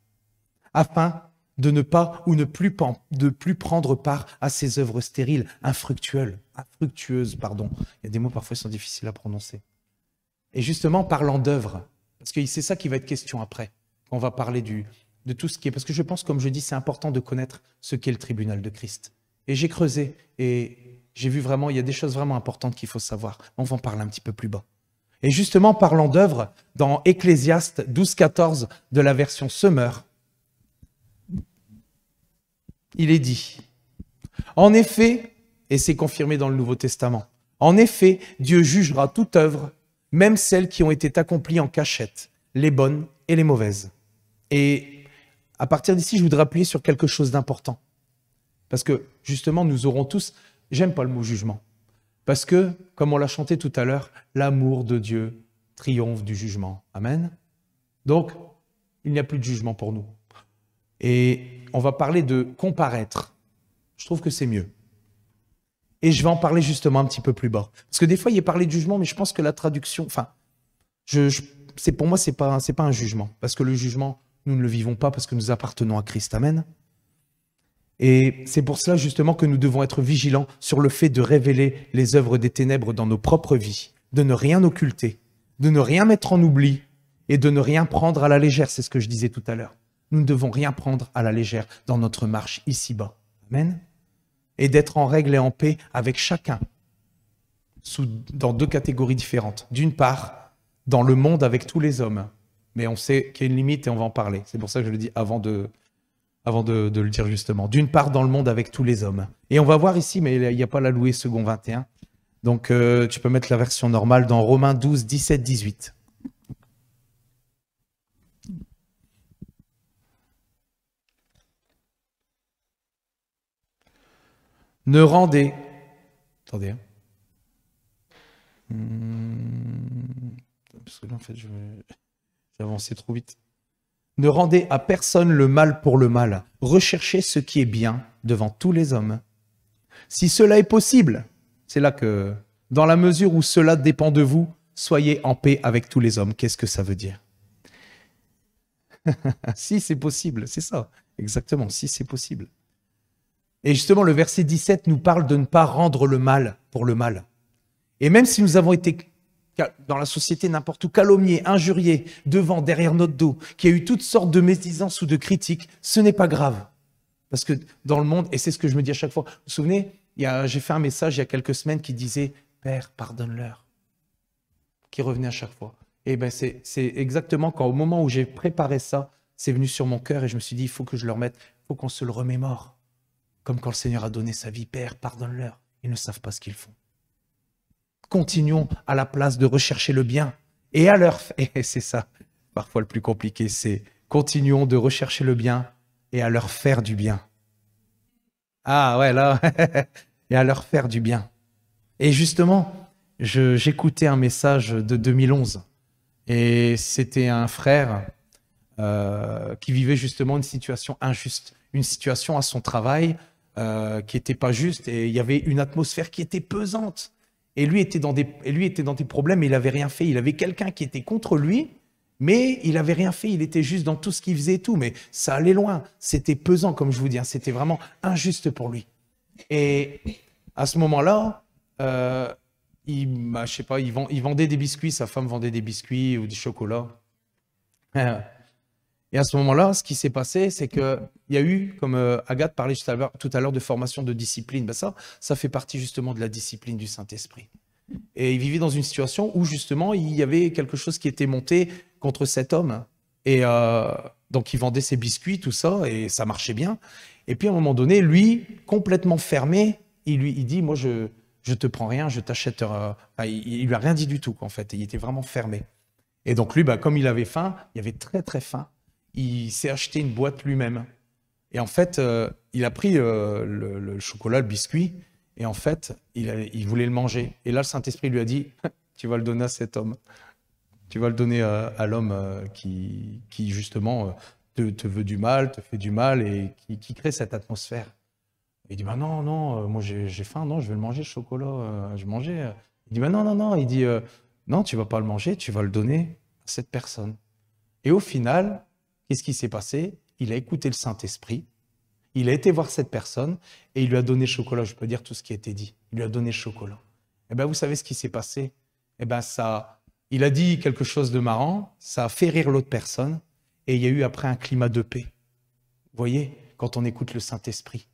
A: afin de ne pas ou de plus prendre part à ces œuvres stériles, infructueuses, pardon. Il y a des mots parfois qui sont difficiles à prononcer. Et justement, parlant d'œuvres, parce que c'est ça qui va être question après, on va parler de tout ce qui est, parce que je pense, comme je dis, c'est important de connaître ce qu'est le tribunal de Christ. Et j'ai creusé et j'ai vu vraiment, il y a des choses vraiment importantes qu'il faut savoir. On va en parler un petit peu plus bas. Et justement, parlant d'œuvres, dans Ecclésiaste 12-14 de la version Semeur, il est dit, en effet, et c'est confirmé dans le Nouveau Testament, en effet, Dieu jugera toute œuvre, même celles qui ont été accomplies en cachette, les bonnes et les mauvaises. Et à partir d'ici, je voudrais appuyer sur quelque chose d'important. Parce que justement, nous aurons tous, j'aime pas le mot jugement, parce que, comme on l'a chanté tout à l'heure, l'amour de Dieu triomphe du jugement. Amen. Donc, il n'y a plus de jugement pour nous. Et on va parler de comparaître. Je trouve que c'est mieux. Et je vais en parler justement un petit peu plus bas. Parce que des fois, il y a parlé de jugement, mais je pense que la traduction, enfin, pour moi, c'est pas un jugement. Parce que le jugement, nous ne le vivons pas parce que nous appartenons à Christ. Amen. Et c'est pour cela justement que nous devons être vigilants sur le fait de révéler les œuvres des ténèbres dans nos propres vies, de ne rien occulter, de ne rien mettre en oubli et de ne rien prendre à la légère. C'est ce que je disais tout à l'heure. Nous ne devons rien prendre à la légère dans notre marche ici-bas. Amen. Et d'être en règle et en paix avec chacun, dans deux catégories différentes. D'une part, dans le monde avec tous les hommes. Mais on sait qu'il y a une limite et on va en parler. C'est pour ça que je le dis avant de le dire justement. D'une part, dans le monde avec tous les hommes. Et on va voir ici, mais il n'y a pas la louée second 21. Donc, tu peux mettre la version normale dans Romains 12, 17, 18. Ne rendez... Attendez. Parce que là, en fait, j'ai avancé trop vite. Ne rendez à personne le mal pour le mal. Recherchez ce qui est bien devant tous les hommes. Si cela est possible, c'est là que, dans la mesure où cela dépend de vous, soyez en paix avec tous les hommes. Qu'est-ce que ça veut dire? Si c'est possible, c'est ça. Exactement, si c'est possible. Et justement, le verset 17 nous parle de ne pas rendre le mal pour le mal. Et même si nous avons été dans la société n'importe où, calomniés, injuriés, devant, derrière notre dos, qu'il y a eu toutes sortes de médisances ou de critiques, ce n'est pas grave. Parce que dans le monde, et c'est ce que je me dis à chaque fois, vous vous souvenez, j'ai fait un message il y a quelques semaines qui disait « Père, pardonne-leur », qui revenait à chaque fois. Et bien c'est exactement quand au moment où j'ai préparé ça, c'est venu sur mon cœur et je me suis dit, il faut que je le remette, il faut qu'on se le remémore. Comme quand le Seigneur a donné sa vie, Père, pardonne-leur, ils ne savent pas ce qu'ils font. Continuons à la place de rechercher le bien et à leur... Et c'est ça, parfois le plus compliqué, c'est continuons de rechercher le bien et à leur faire du bien. Ah ouais, là, et à leur faire du bien. Et justement, j'écoutais un message de 2011 et c'était un frère qui vivait justement une situation injuste, une situation à son travail qui n'était pas juste et il y avait une atmosphère qui était pesante. Et lui était dans des problèmes, mais il n'avait rien fait. Il avait quelqu'un qui était contre lui, mais il n'avait rien fait. Il était juste dans tout ce qu'il faisait et tout. Mais ça allait loin. C'était pesant, comme je vous dis. C'était vraiment injuste pour lui. Et à ce moment-là, je sais pas, il vendait des biscuits. Sa femme vendait des biscuits ou des chocolats. Et à ce moment-là, ce qui s'est passé, c'est qu'il y a eu, comme Agathe parlait tout à l'heure de formation de discipline, ben ça fait partie justement de la discipline du Saint-Esprit. Et il vivait dans une situation où justement il y avait quelque chose qui était monté contre cet homme. Et donc il vendait ses biscuits, tout ça, et ça marchait bien. Et puis à un moment donné, lui, complètement fermé, il dit, moi je te prends rien, je t'achète. Il lui a rien dit du tout, en fait. Il était vraiment fermé. Et donc lui, comme il avait faim, il avait très très faim. Il s'est acheté une boîte lui-même. Et en fait, il a pris le chocolat, le biscuit, et en fait, il voulait le manger. Et là, le Saint-Esprit lui a dit, tu vas le donner à cet homme. Tu vas le donner à l'homme qui justement, te veut du mal, te fait du mal, et qui crée cette atmosphère. Il dit, non, non, moi j'ai faim, non, je vais le manger, le chocolat, je vais manger. Il dit, non, non, non. Il dit, non, tu vas pas le manger, tu vas le donner à cette personne. Et au final, qu'est-ce qui s'est passé? Il a écouté le Saint-Esprit, il a été voir cette personne et il lui a donné le chocolat. Je peux dire tout ce qui a été dit. Il lui a donné le chocolat. Et bien, vous savez ce qui s'est passé? Et bien, il a dit quelque chose de marrant, ça a fait rire l'autre personne et il y a eu après un climat de paix. Vous voyez, quand on écoute le Saint-Esprit,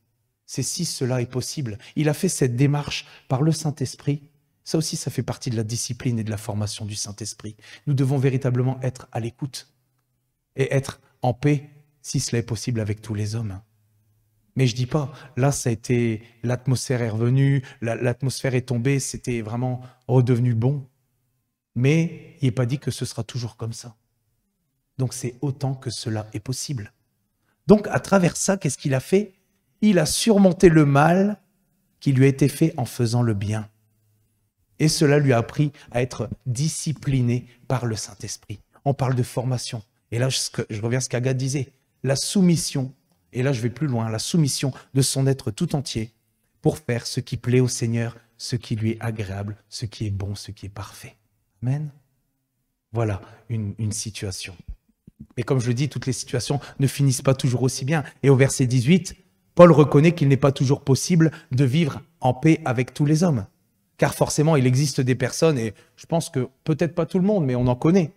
A: c'est si cela est possible. Il a fait cette démarche par le Saint-Esprit. Ça aussi, ça fait partie de la discipline et de la formation du Saint-Esprit. Nous devons véritablement être à l'écoute et être en paix, si cela est possible, avec tous les hommes. Mais je dis pas, là, ça a été, l'atmosphère est revenue, l'atmosphère est tombée, c'était vraiment redevenu bon. Mais il n'est pas dit que ce sera toujours comme ça. Donc c'est autant que cela est possible. Donc à travers ça, qu'est-ce qu'il a fait? Il a surmonté le mal qui lui a été fait en faisant le bien. Et cela lui a appris à être discipliné par le Saint-Esprit. On parle de formation. Et là, je reviens à ce qu'Agathe disait. La soumission, et là je vais plus loin, la soumission de son être tout entier pour faire ce qui plaît au Seigneur, ce qui lui est agréable, ce qui est bon, ce qui est parfait. Amen. Voilà une situation. Mais comme je le dis, toutes les situations ne finissent pas toujours aussi bien. Et au verset 18, Paul reconnaît qu'il n'est pas toujours possible de vivre en paix avec tous les hommes. Car forcément, il existe des personnes, et je pense que peut-être pas tout le monde, mais on en connaît,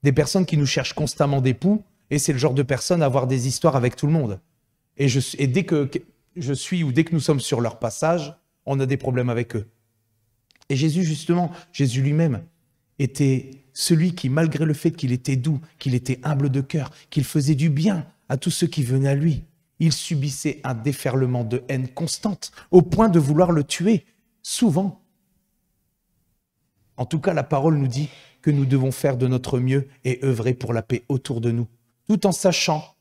A: des personnes qui nous cherchent constamment d'époux, et c'est le genre de personnes à avoir des histoires avec tout le monde. Et dès que je suis ou dès que nous sommes sur leur passage, on a des problèmes avec eux. Et Jésus, justement, Jésus lui-même, était celui qui, malgré le fait qu'il était doux, qu'il était humble de cœur, qu'il faisait du bien à tous ceux qui venaient à lui, il subissait un déferlement de haine constante, au point de vouloir le tuer, souvent. En tout cas, la parole nous dit que nous devons faire de notre mieux et œuvrer pour la paix autour de nous, tout en sachant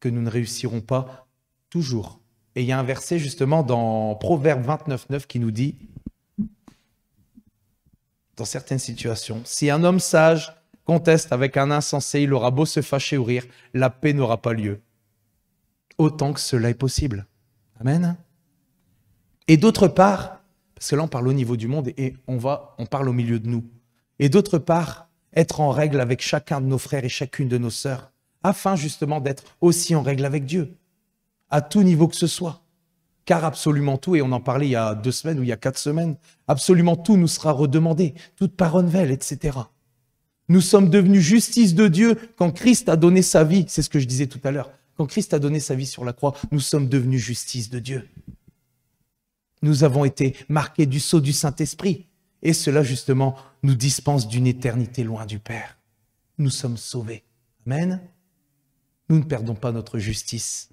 A: que nous ne réussirons pas toujours. Et il y a un verset justement dans Proverbe 29:9 qui nous dit, dans certaines situations, si un homme sage conteste avec un insensé, il aura beau se fâcher ou rire, la paix n'aura pas lieu. Autant que cela est possible. Amen. Et d'autre part, parce que là on parle au niveau du monde et on parle au milieu de nous. Et d'autre part, être en règle avec chacun de nos frères et chacune de nos sœurs, afin justement d'être aussi en règle avec Dieu, à tout niveau que ce soit. Car absolument tout, et on en parlait il y a 2 semaines ou il y a 4 semaines, absolument tout nous sera redemandé, toute parole nouvelle, etc. Nous sommes devenus justice de Dieu quand Christ a donné sa vie. C'est ce que je disais tout à l'heure. Quand Christ a donné sa vie sur la croix, nous sommes devenus justice de Dieu. Nous avons été marqués du sceau du Saint-Esprit. Et cela, justement, nous dispense d'une éternité loin du Père. Nous sommes sauvés. Amen. Nous ne perdons pas notre justice.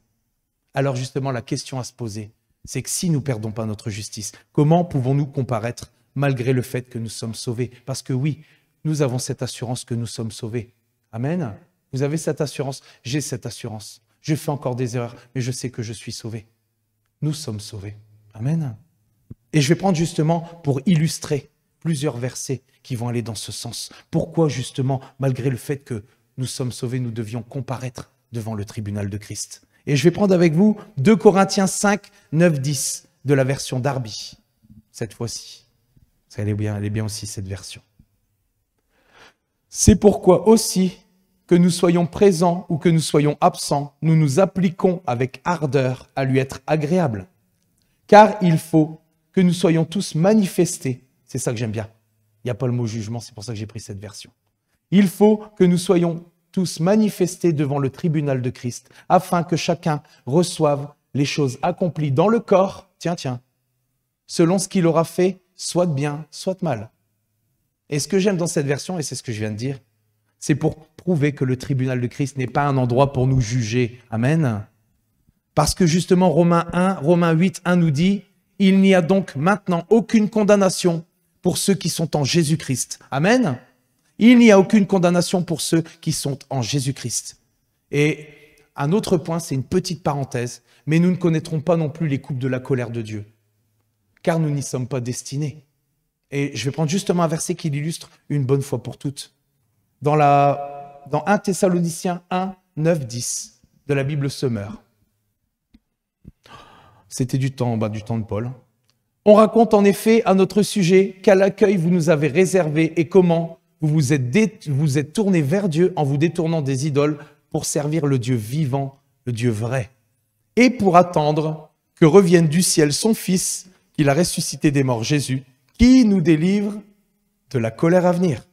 A: Alors justement, la question à se poser, c'est que si nous ne perdons pas notre justice, comment pouvons-nous comparaître malgré le fait que nous sommes sauvés? Parce que oui, nous avons cette assurance que nous sommes sauvés. Amen. Vous avez cette assurance? J'ai cette assurance. Je fais encore des erreurs, mais je sais que je suis sauvé. Nous sommes sauvés. Amen. Et je vais prendre justement pour illustrer plusieurs versets qui vont aller dans ce sens. Pourquoi justement, malgré le fait que nous sommes sauvés, nous devions comparaître devant le tribunal de Christ? Et je vais prendre avec vous 2 Corinthiens 5, 9, 10 de la version Darby, cette fois-ci. Elle est bien aussi cette version. C'est pourquoi aussi, que nous soyons présents ou que nous soyons absents, nous nous appliquons avec ardeur à lui être agréable. Car il faut que nous soyons tous manifestés. C'est ça que j'aime bien. Il n'y a pas le mot jugement, c'est pour ça que j'ai pris cette version. Il faut que nous soyons tous manifestés devant le tribunal de Christ, afin que chacun reçoive les choses accomplies dans le corps, tiens, selon ce qu'il aura fait, soit de bien, soit de mal. Et ce que j'aime dans cette version, et c'est ce que je viens de dire, c'est pour prouver que le tribunal de Christ n'est pas un endroit pour nous juger. Amen. Parce que justement, Romains 8, 1 nous dit, « Il n'y a donc maintenant aucune condamnation pour ceux qui sont en Jésus-Christ. » Amen. Il n'y a aucune condamnation pour ceux qui sont en Jésus-Christ. Et un autre point, c'est une petite parenthèse, mais nous ne connaîtrons pas non plus les coupes de la colère de Dieu, car nous n'y sommes pas destinés. Et je vais prendre justement un verset qui l'illustre une bonne fois pour toutes. Dans 1 Thessaloniciens 1, 9, 10 de la Bible Semeur. C'était du temps de Paul. On raconte en effet à notre sujet quel accueil vous nous avez réservé et comment vous vous êtes tourné vers Dieu en vous détournant des idoles pour servir le Dieu vivant, le Dieu vrai, et pour attendre que revienne du ciel son Fils, qu'il a ressuscité des morts, Jésus, qui nous délivre de la colère à venir.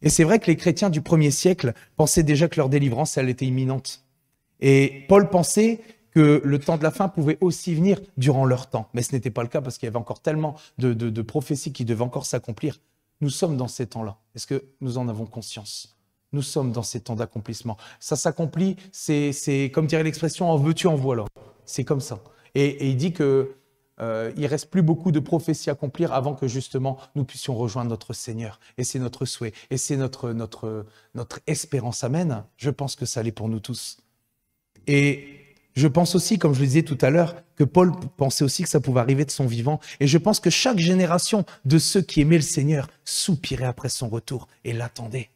A: Et c'est vrai que les chrétiens du 1er siècle pensaient déjà que leur délivrance, elle était imminente. Et Paul pensait que le temps de la fin pouvait aussi venir durant leur temps. Mais ce n'était pas le cas parce qu'il y avait encore tellement de prophéties qui devaient encore s'accomplir. Nous sommes dans ces temps-là. Est-ce que nous en avons conscience? Nous sommes dans ces temps d'accomplissement. Ça s'accomplit, c'est comme dirait l'expression, en veux-tu, en voilà. C'est comme ça. Et il dit que il reste plus beaucoup de prophéties à accomplir avant que justement nous puissions rejoindre notre Seigneur. Et c'est notre souhait. Et c'est notre espérance. Amen. Je pense que ça l'est pour nous tous. Et je pense aussi, comme je le disais tout à l'heure, que Paul pensait aussi que ça pouvait arriver de son vivant. Et je pense que chaque génération de ceux qui aimaient le Seigneur soupirait après son retour et l'attendait.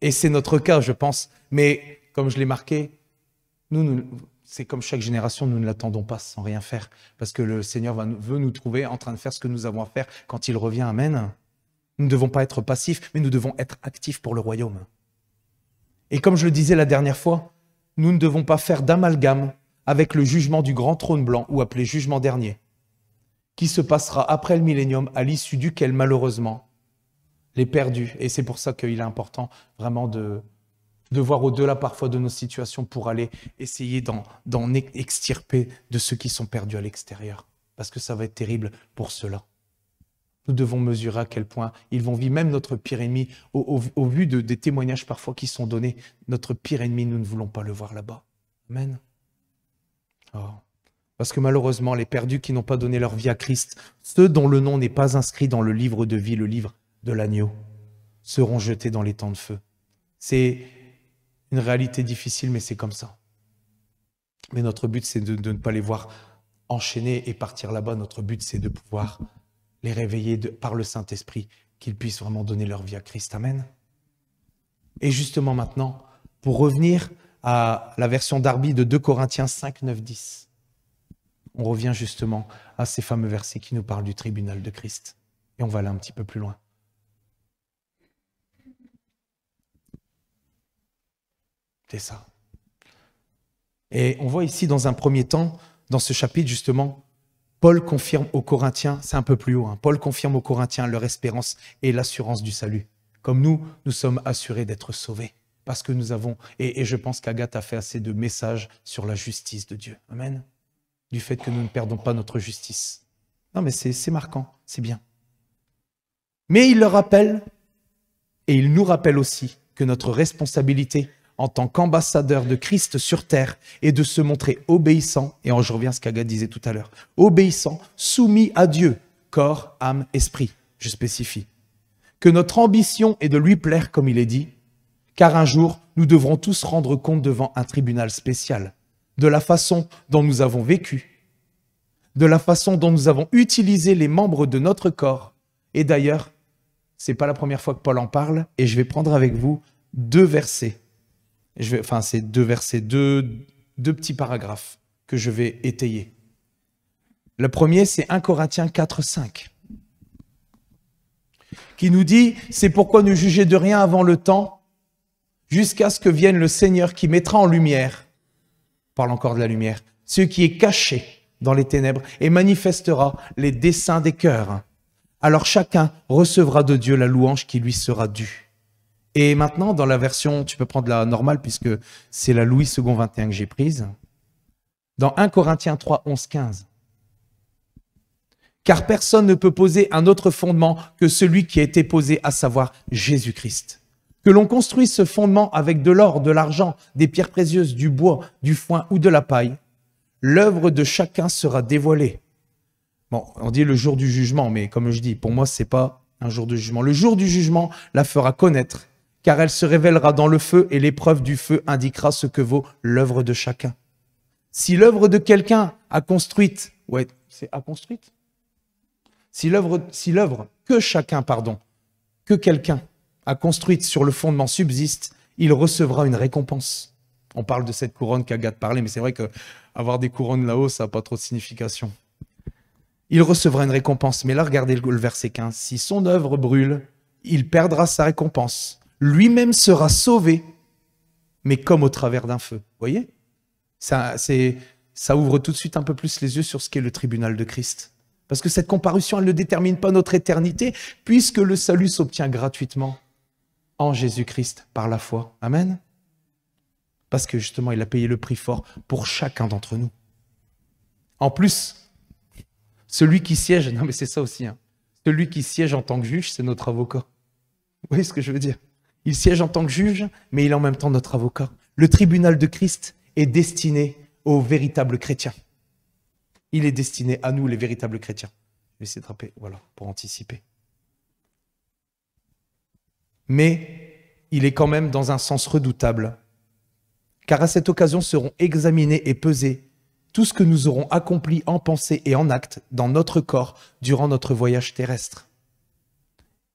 A: Et c'est notre cas, je pense. Mais comme je l'ai marqué, c'est comme chaque génération, nous ne l'attendons pas sans rien faire. Parce que le Seigneur veut nous trouver en train de faire ce que nous avons à faire quand il revient. Amen. Nous ne devons pas être passifs, mais nous devons être actifs pour le royaume. Et comme je le disais la dernière fois, nous ne devons pas faire d'amalgame avec le jugement du grand trône blanc, ou appelé jugement dernier, qui se passera après le millénium, à l'issue duquel, malheureusement, les perdus, et c'est pour ça qu'il est important vraiment de voir au-delà parfois de nos situations pour aller essayer d'en extirper de ceux qui sont perdus à l'extérieur, parce que ça va être terrible pour ceux-là. Nous devons mesurer à quel point ils vont vivre, même notre pire ennemi, au vu des témoignages parfois qui sont donnés, notre pire ennemi, nous ne voulons pas le voir là-bas. Amen. Oh. Parce que malheureusement, les perdus qui n'ont pas donné leur vie à Christ, ceux dont le nom n'est pas inscrit dans le livre de vie, le livre de l'agneau, seront jetés dans les temps de feu. C'est une réalité difficile, mais c'est comme ça. Mais notre but, c'est de ne pas les voir enchaînés et partir là-bas. Notre but, c'est de pouvoir les réveiller par le Saint-Esprit, qu'ils puissent vraiment donner leur vie à Christ. Amen. Et justement maintenant, pour revenir à la version Darby de 2 Corinthiens 5, 9, 10, on revient justement à ces fameux versets qui nous parlent du tribunal de Christ. Et on va aller un petit peu plus loin. C'est ça. Et on voit ici dans un premier temps, dans ce chapitre justement, Paul confirme aux Corinthiens, c'est un peu plus haut, Paul confirme aux Corinthiens leur espérance et l'assurance du salut. Comme nous sommes assurés d'être sauvés. Parce que nous avons, et je pense qu'Agathe a fait assez de messages sur la justice de Dieu. Amen. Du fait que nous ne perdons pas notre justice. Non mais c'est marquant, c'est bien. Mais il leur rappelle, et il nous rappelle aussi, que notre responsabilité en tant qu'ambassadeur de Christ sur terre est de se montrer obéissant, et je reviens à ce qu'Agathe disait tout à l'heure, obéissant, soumis à Dieu, corps, âme, esprit, je spécifie. Que notre ambition est de lui plaire, comme il est dit, car un jour, nous devrons tous rendre compte devant un tribunal spécial, de la façon dont nous avons vécu, de la façon dont nous avons utilisé les membres de notre corps. Et d'ailleurs, c'est pas la première fois que Paul en parle, et je vais prendre avec vous deux versets. C'est deux versets, deux petits paragraphes que je vais étayer. Le premier, c'est 1 Corinthiens 4, 5, qui nous dit « C'est pourquoi ne jugez de rien avant le temps, jusqu'à ce que vienne le Seigneur qui mettra en lumière, parle encore de la lumière, ce qui est caché dans les ténèbres et manifestera les desseins des cœurs. Alors chacun recevra de Dieu la louange qui lui sera due. Et maintenant, dans la version, tu peux prendre la normale puisque c'est la Louis II 21 que j'ai prise. Dans 1 Corinthiens 3, 11, 15. Car personne ne peut poser un autre fondement que celui qui a été posé, à savoir Jésus-Christ. Que l'on construise ce fondement avec de l'or, de l'argent, des pierres précieuses, du bois, du foin ou de la paille, l'œuvre de chacun sera dévoilée. Bon, on dit le jour du jugement, mais comme je dis, pour moi, c'est pas un jour de jugement. Le jour du jugement la fera connaître, car elle se révélera dans le feu et l'épreuve du feu indiquera ce que vaut l'œuvre de chacun. Si l'œuvre de quelqu'un a construite, ouais, c'est a construite. Si l'œuvre que quelqu'un a construite sur le fondement subsiste, il recevra une récompense. On parle de cette couronne qu'Agathe parlait, mais c'est vrai qu'avoir des couronnes là-haut, ça n'a pas trop de signification. Il recevra une récompense. Mais là, regardez le verset 15. Si son œuvre brûle, il perdra sa récompense. Lui-même sera sauvé, mais comme au travers d'un feu. Vous voyez ? Ça ouvre tout de suite un peu plus les yeux sur ce qu'est le tribunal de Christ. Parce que cette comparution, elle ne détermine pas notre éternité, puisque le salut s'obtient gratuitement en Jésus-Christ par la foi. Amen. Parce que justement, il a payé le prix fort pour chacun d'entre nous. En plus, celui qui siège, non mais c'est ça aussi, hein, celui qui siège en tant que juge, c'est notre avocat. Vous voyez ce que je veux dire? Il siège en tant que juge, mais il est en même temps notre avocat. Le tribunal de Christ est destiné aux véritables chrétiens. Il est destiné à nous, les véritables chrétiens. Je vais essayer de rappeler, voilà, pour anticiper. Mais il est quand même dans un sens redoutable, car à cette occasion seront examinés et pesés tout ce que nous aurons accompli en pensée et en acte dans notre corps durant notre voyage terrestre.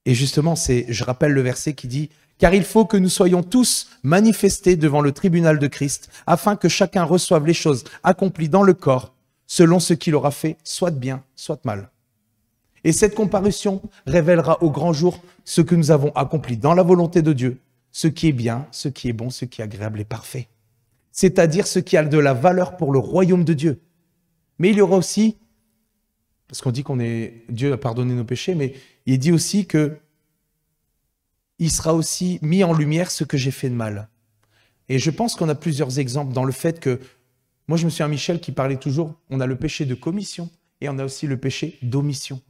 A: Et justement, je rappelle le verset qui dit « Car il faut que nous soyons tous manifestés devant le tribunal de Christ, afin que chacun reçoive les choses accomplies dans le corps, selon ce qu'il aura fait, soit de bien, soit de mal. Et cette comparution révélera au grand jour ce que nous avons accompli dans la volonté de Dieu, ce qui est bien, ce qui est bon, ce qui est agréable et parfait. C'est-à-dire ce qui a de la valeur pour le royaume de Dieu. Mais il y aura aussi, parce qu'on dit Dieu a pardonné nos péchés, mais il dit aussi que il sera aussi mis en lumière ce que j'ai fait de mal. Et je pense qu'on a plusieurs exemples dans le fait que, moi je me souviens Michel qui parlait toujours, on a le péché de commission et on a aussi le péché d'omission.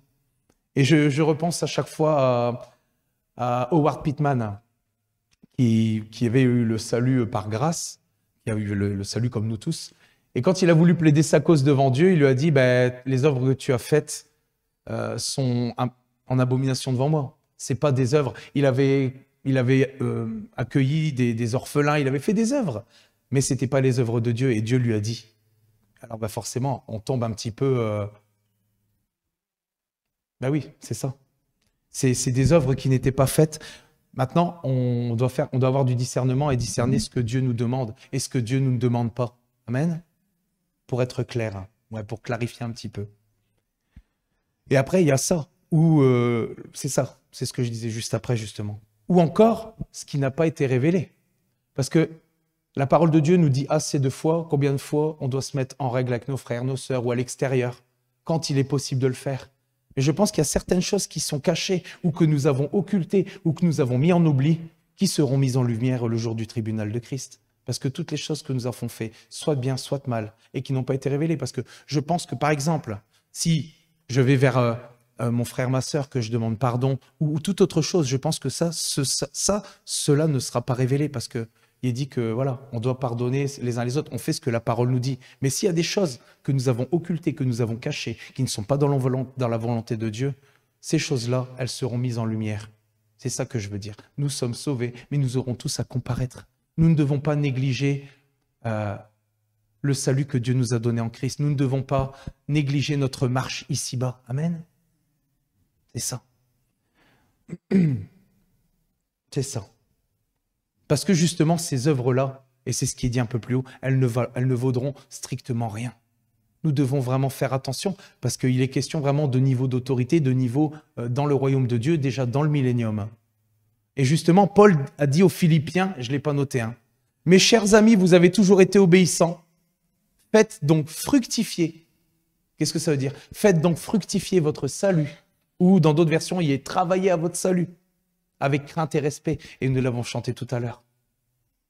A: Et je repense à chaque fois à Howard Pittman, qui avait eu le salut par grâce, qui a eu le salut comme nous tous. Et quand il a voulu plaider sa cause devant Dieu, il lui a dit les œuvres que tu as faites sont en abomination devant moi. C'est pas des œuvres. Il avait accueilli des orphelins, il avait fait des œuvres, mais c'était pas les œuvres de Dieu. Et Dieu lui a dit. Alors forcément, on tombe un petit peu. Oui, c'est ça. C'est des œuvres qui n'étaient pas faites. Maintenant, on doit avoir du discernement et discerner ce que Dieu nous demande et ce que Dieu ne nous demande pas. Amen. Pour être clair, pour clarifier un petit peu. Et après, il y a ça, où c'est ça, c'est ce que je disais juste après, justement. Ou encore, ce qui n'a pas été révélé. Parce que la parole de Dieu nous dit assez de fois, combien de fois on doit se mettre en règle avec nos frères, nos sœurs ou à l'extérieur, quand il est possible de le faire. Et je pense qu'il y a certaines choses qui sont cachées ou que nous avons occultées ou que nous avons mis en oubli qui seront mises en lumière le jour du tribunal de Christ. Parce que toutes les choses que nous avons fait, soit de bien, soit de mal, et qui n'ont pas été révélées. Parce que je pense que, par exemple, si je vais vers mon frère, ma sœur, que je demande pardon, ou toute autre chose, je pense que cela ne sera pas révélé parce que il est dit que voilà, on doit pardonner les uns les autres, on fait ce que la parole nous dit. Mais s'il y a des choses que nous avons occultées, que nous avons cachées, qui ne sont pas dans la volonté de Dieu, ces choses-là, elles seront mises en lumière. C'est ça que je veux dire. Nous sommes sauvés, mais nous aurons tous à comparaître. Nous ne devons pas négliger le salut que Dieu nous a donné en Christ. Nous ne devons pas négliger notre marche ici-bas. Amen. C'est ça. C'est ça. Parce que justement, ces œuvres-là, et c'est ce qui est dit un peu plus haut, elles ne vaudront strictement rien. Nous devons vraiment faire attention parce qu'il est question vraiment de niveau d'autorité, de niveau dans le royaume de Dieu, déjà dans le millénium. Et justement, Paul a dit aux Philippiens, je ne l'ai pas noté, mes chers amis, vous avez toujours été obéissants, faites donc fructifier. Qu'est-ce que ça veut dire? Faites donc fructifier votre salut, ou dans d'autres versions, il est travaillé à votre salut. avec crainte et respect. Et nous l'avons chanté tout à l'heure.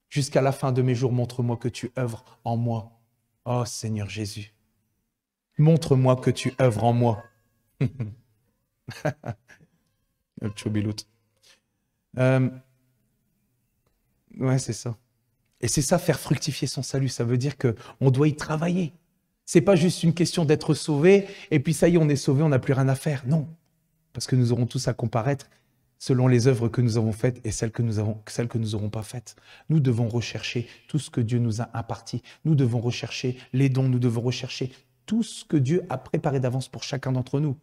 A: Jusqu'à la fin de mes jours, montre-moi que tu œuvres en moi. Oh Seigneur Jésus, montre-moi que tu œuvres en moi. Ouais, c'est ça. Et c'est ça, faire fructifier son salut. Ça veut dire qu'on doit y travailler. C'est pas juste une question d'être sauvé, et puis ça y est, on est sauvé, on n'a plus rien à faire. Non, parce que nous aurons tous à comparaître selon les œuvres que nous avons faites et celles que nous n'aurons pas faites. Nous devons rechercher tout ce que Dieu nous a imparti. Nous devons rechercher les dons, nous devons rechercher tout ce que Dieu a préparé d'avance pour chacun d'entre nous.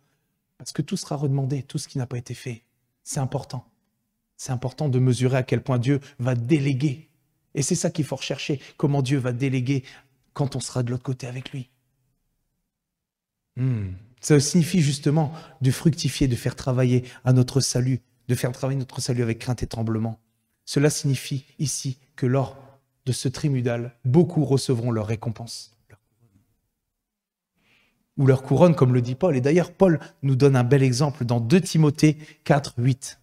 A: Parce que tout sera redemandé, tout ce qui n'a pas été fait. C'est important. C'est important de mesurer à quel point Dieu va déléguer. Et c'est ça qu'il faut rechercher, comment Dieu va déléguer quand on sera de l'autre côté avec lui. Ça signifie justement de fructifier, de faire travailler à notre salut, de faire travailler notre salut avec crainte et tremblement. Cela signifie ici que lors de ce trimudal, beaucoup recevront leur récompense. Ou leur couronne, comme le dit Paul. Et d'ailleurs, Paul nous donne un bel exemple dans 2 Timothée 4, 8.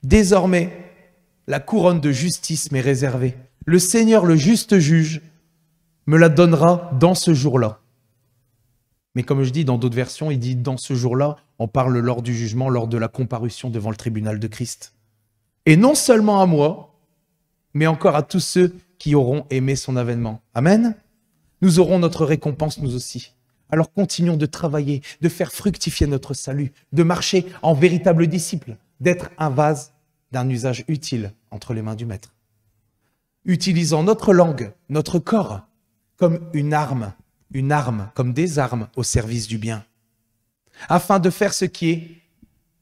A: Désormais, la couronne de justice m'est réservée. Le Seigneur, le juste juge, me la donnera dans ce jour-là. Mais comme je dis dans d'autres versions, il dit dans ce jour-là, on parle lors du jugement, lors de la comparution devant le tribunal de Christ. Et non seulement à moi, mais encore à tous ceux qui auront aimé son avènement. Amen. Nous aurons notre récompense, nous aussi. Alors continuons de travailler, de faire fructifier notre salut, de marcher en véritable disciple, d'être un vase d'un usage utile entre les mains du Maître. Utilisant notre langue, notre corps, comme une arme, comme des armes au service du bien, afin de faire ce qui est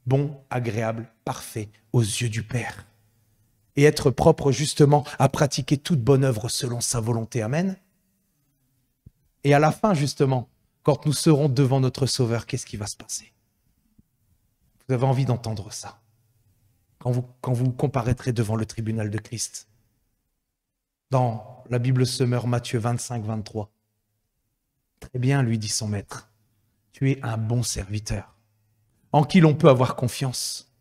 A: bon, agréable, parfait aux yeux du Père, et être propre justement à pratiquer toute bonne œuvre selon sa volonté. Amen. Et à la fin, justement, quand nous serons devant notre Sauveur, qu'est-ce qui va se passer? Vous avez envie d'entendre ça quand vous comparaîtrez devant le tribunal de Christ. Dans la Bible Semeur, Matthieu 25, 23. Très bien, lui dit son maître, tu es un bon serviteur, en qui l'on peut avoir confiance.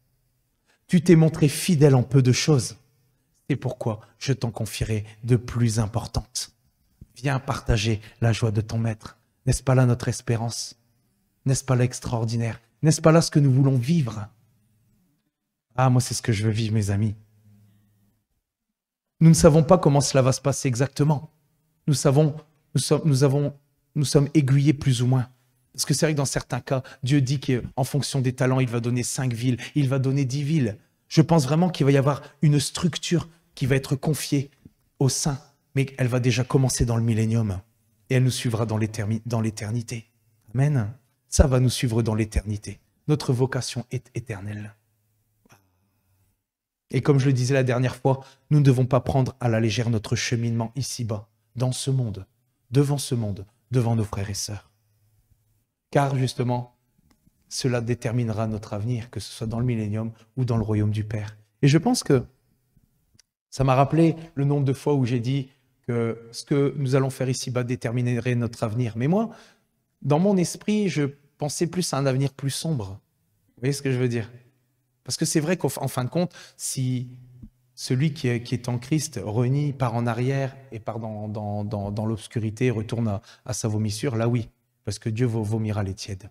A: Tu t'es montré fidèle en peu de choses. C'est pourquoi je t'en confierai de plus importantes. Viens partager la joie de ton maître. N'est-ce pas là notre espérance? N'est-ce pas là extraordinaire? N'est-ce pas là ce que nous voulons vivre? Ah, moi, c'est ce que je veux vivre, mes amis. Nous ne savons pas comment cela va se passer exactement. Nous sommes aiguillés plus ou moins. Parce que c'est vrai que dans certains cas, Dieu dit qu'en fonction des talents, il va donner 5 villes, il va donner 10 villes. Je pense vraiment qu'il va y avoir une structure qui va être confiée aux saints, mais elle va déjà commencer dans le millénium et elle nous suivra dans l'éternité. Amen. Ça va nous suivre dans l'éternité. Notre vocation est éternelle. Et comme je le disais la dernière fois, nous ne devons pas prendre à la légère notre cheminement ici-bas, dans ce monde, devant nos frères et sœurs. Car justement, cela déterminera notre avenir, que ce soit dans le millénium ou dans le royaume du Père. Et je pense que ça m'a rappelé le nombre de fois où j'ai dit que ce que nous allons faire ici-bas déterminerait notre avenir. Mais moi, dans mon esprit, je pensais plus à un avenir plus sombre. Vous voyez ce que je veux dire? Parce que c'est vrai qu'en fin de compte, si celui qui est en Christ renie, part en arrière et part dans l'obscurité, retourne à sa vomissure, là oui, parce que Dieu vomira les tièdes.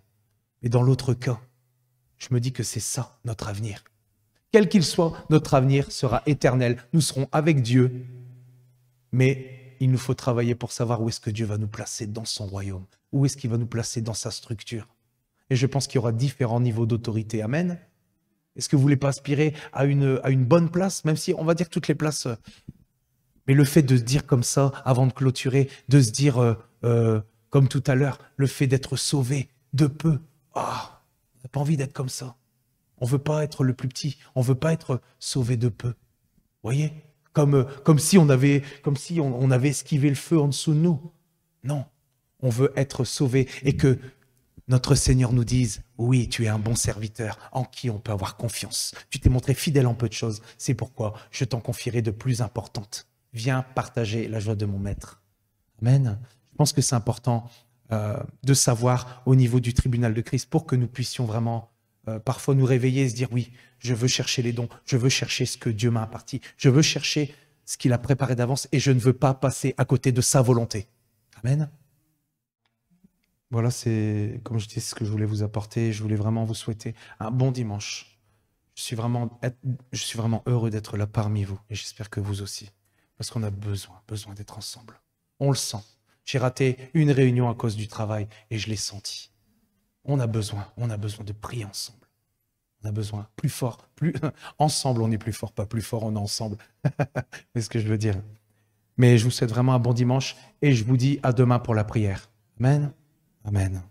A: Mais dans l'autre cas, je me dis que c'est ça notre avenir. Quel qu'il soit, notre avenir sera éternel. Nous serons avec Dieu, mais il nous faut travailler pour savoir où est-ce que Dieu va nous placer dans son royaume, où est-ce qu'il va nous placer dans sa structure. Et je pense qu'il y aura différents niveaux d'autorité. Amen. Est-ce que vous ne voulez pas aspirer à une bonne place, même si on va dire toutes les places, mais le fait de se dire comme ça, avant de clôturer, de se dire, comme tout à l'heure, le fait d'être sauvé de peu, on n'a pas envie d'être comme ça. On ne veut pas être le plus petit, on ne veut pas être sauvé de peu. Vous voyez, comme si on avait esquivé le feu en dessous de nous. Non, on veut être sauvé et que notre Seigneur nous dise, oui, tu es un bon serviteur en qui on peut avoir confiance. Tu t'es montré fidèle en peu de choses. C'est pourquoi je t'en confierai de plus importantes. Viens partager la joie de mon Maître. Amen. Je pense que c'est important de savoir au niveau du tribunal de Christ pour que nous puissions vraiment parfois nous réveiller et se dire, oui, je veux chercher les dons, je veux chercher ce que Dieu m'a imparti, je veux chercher ce qu'il a préparé d'avance et je ne veux pas passer à côté de sa volonté. Amen. Voilà, c'est, comme je dis, ce que je voulais vous apporter. Je voulais vraiment vous souhaiter un bon dimanche. Je suis vraiment heureux d'être là parmi vous et j'espère que vous aussi. Parce qu'on a besoin d'être ensemble. On le sent. J'ai raté une réunion à cause du travail et je l'ai senti. On a besoin de prier ensemble. On a besoin plus fort, ensemble on est plus fort, pas plus fort on est ensemble. C'est ce que je veux dire. Mais je vous souhaite vraiment un bon dimanche et je vous dis à demain pour la prière. Amen. Amen.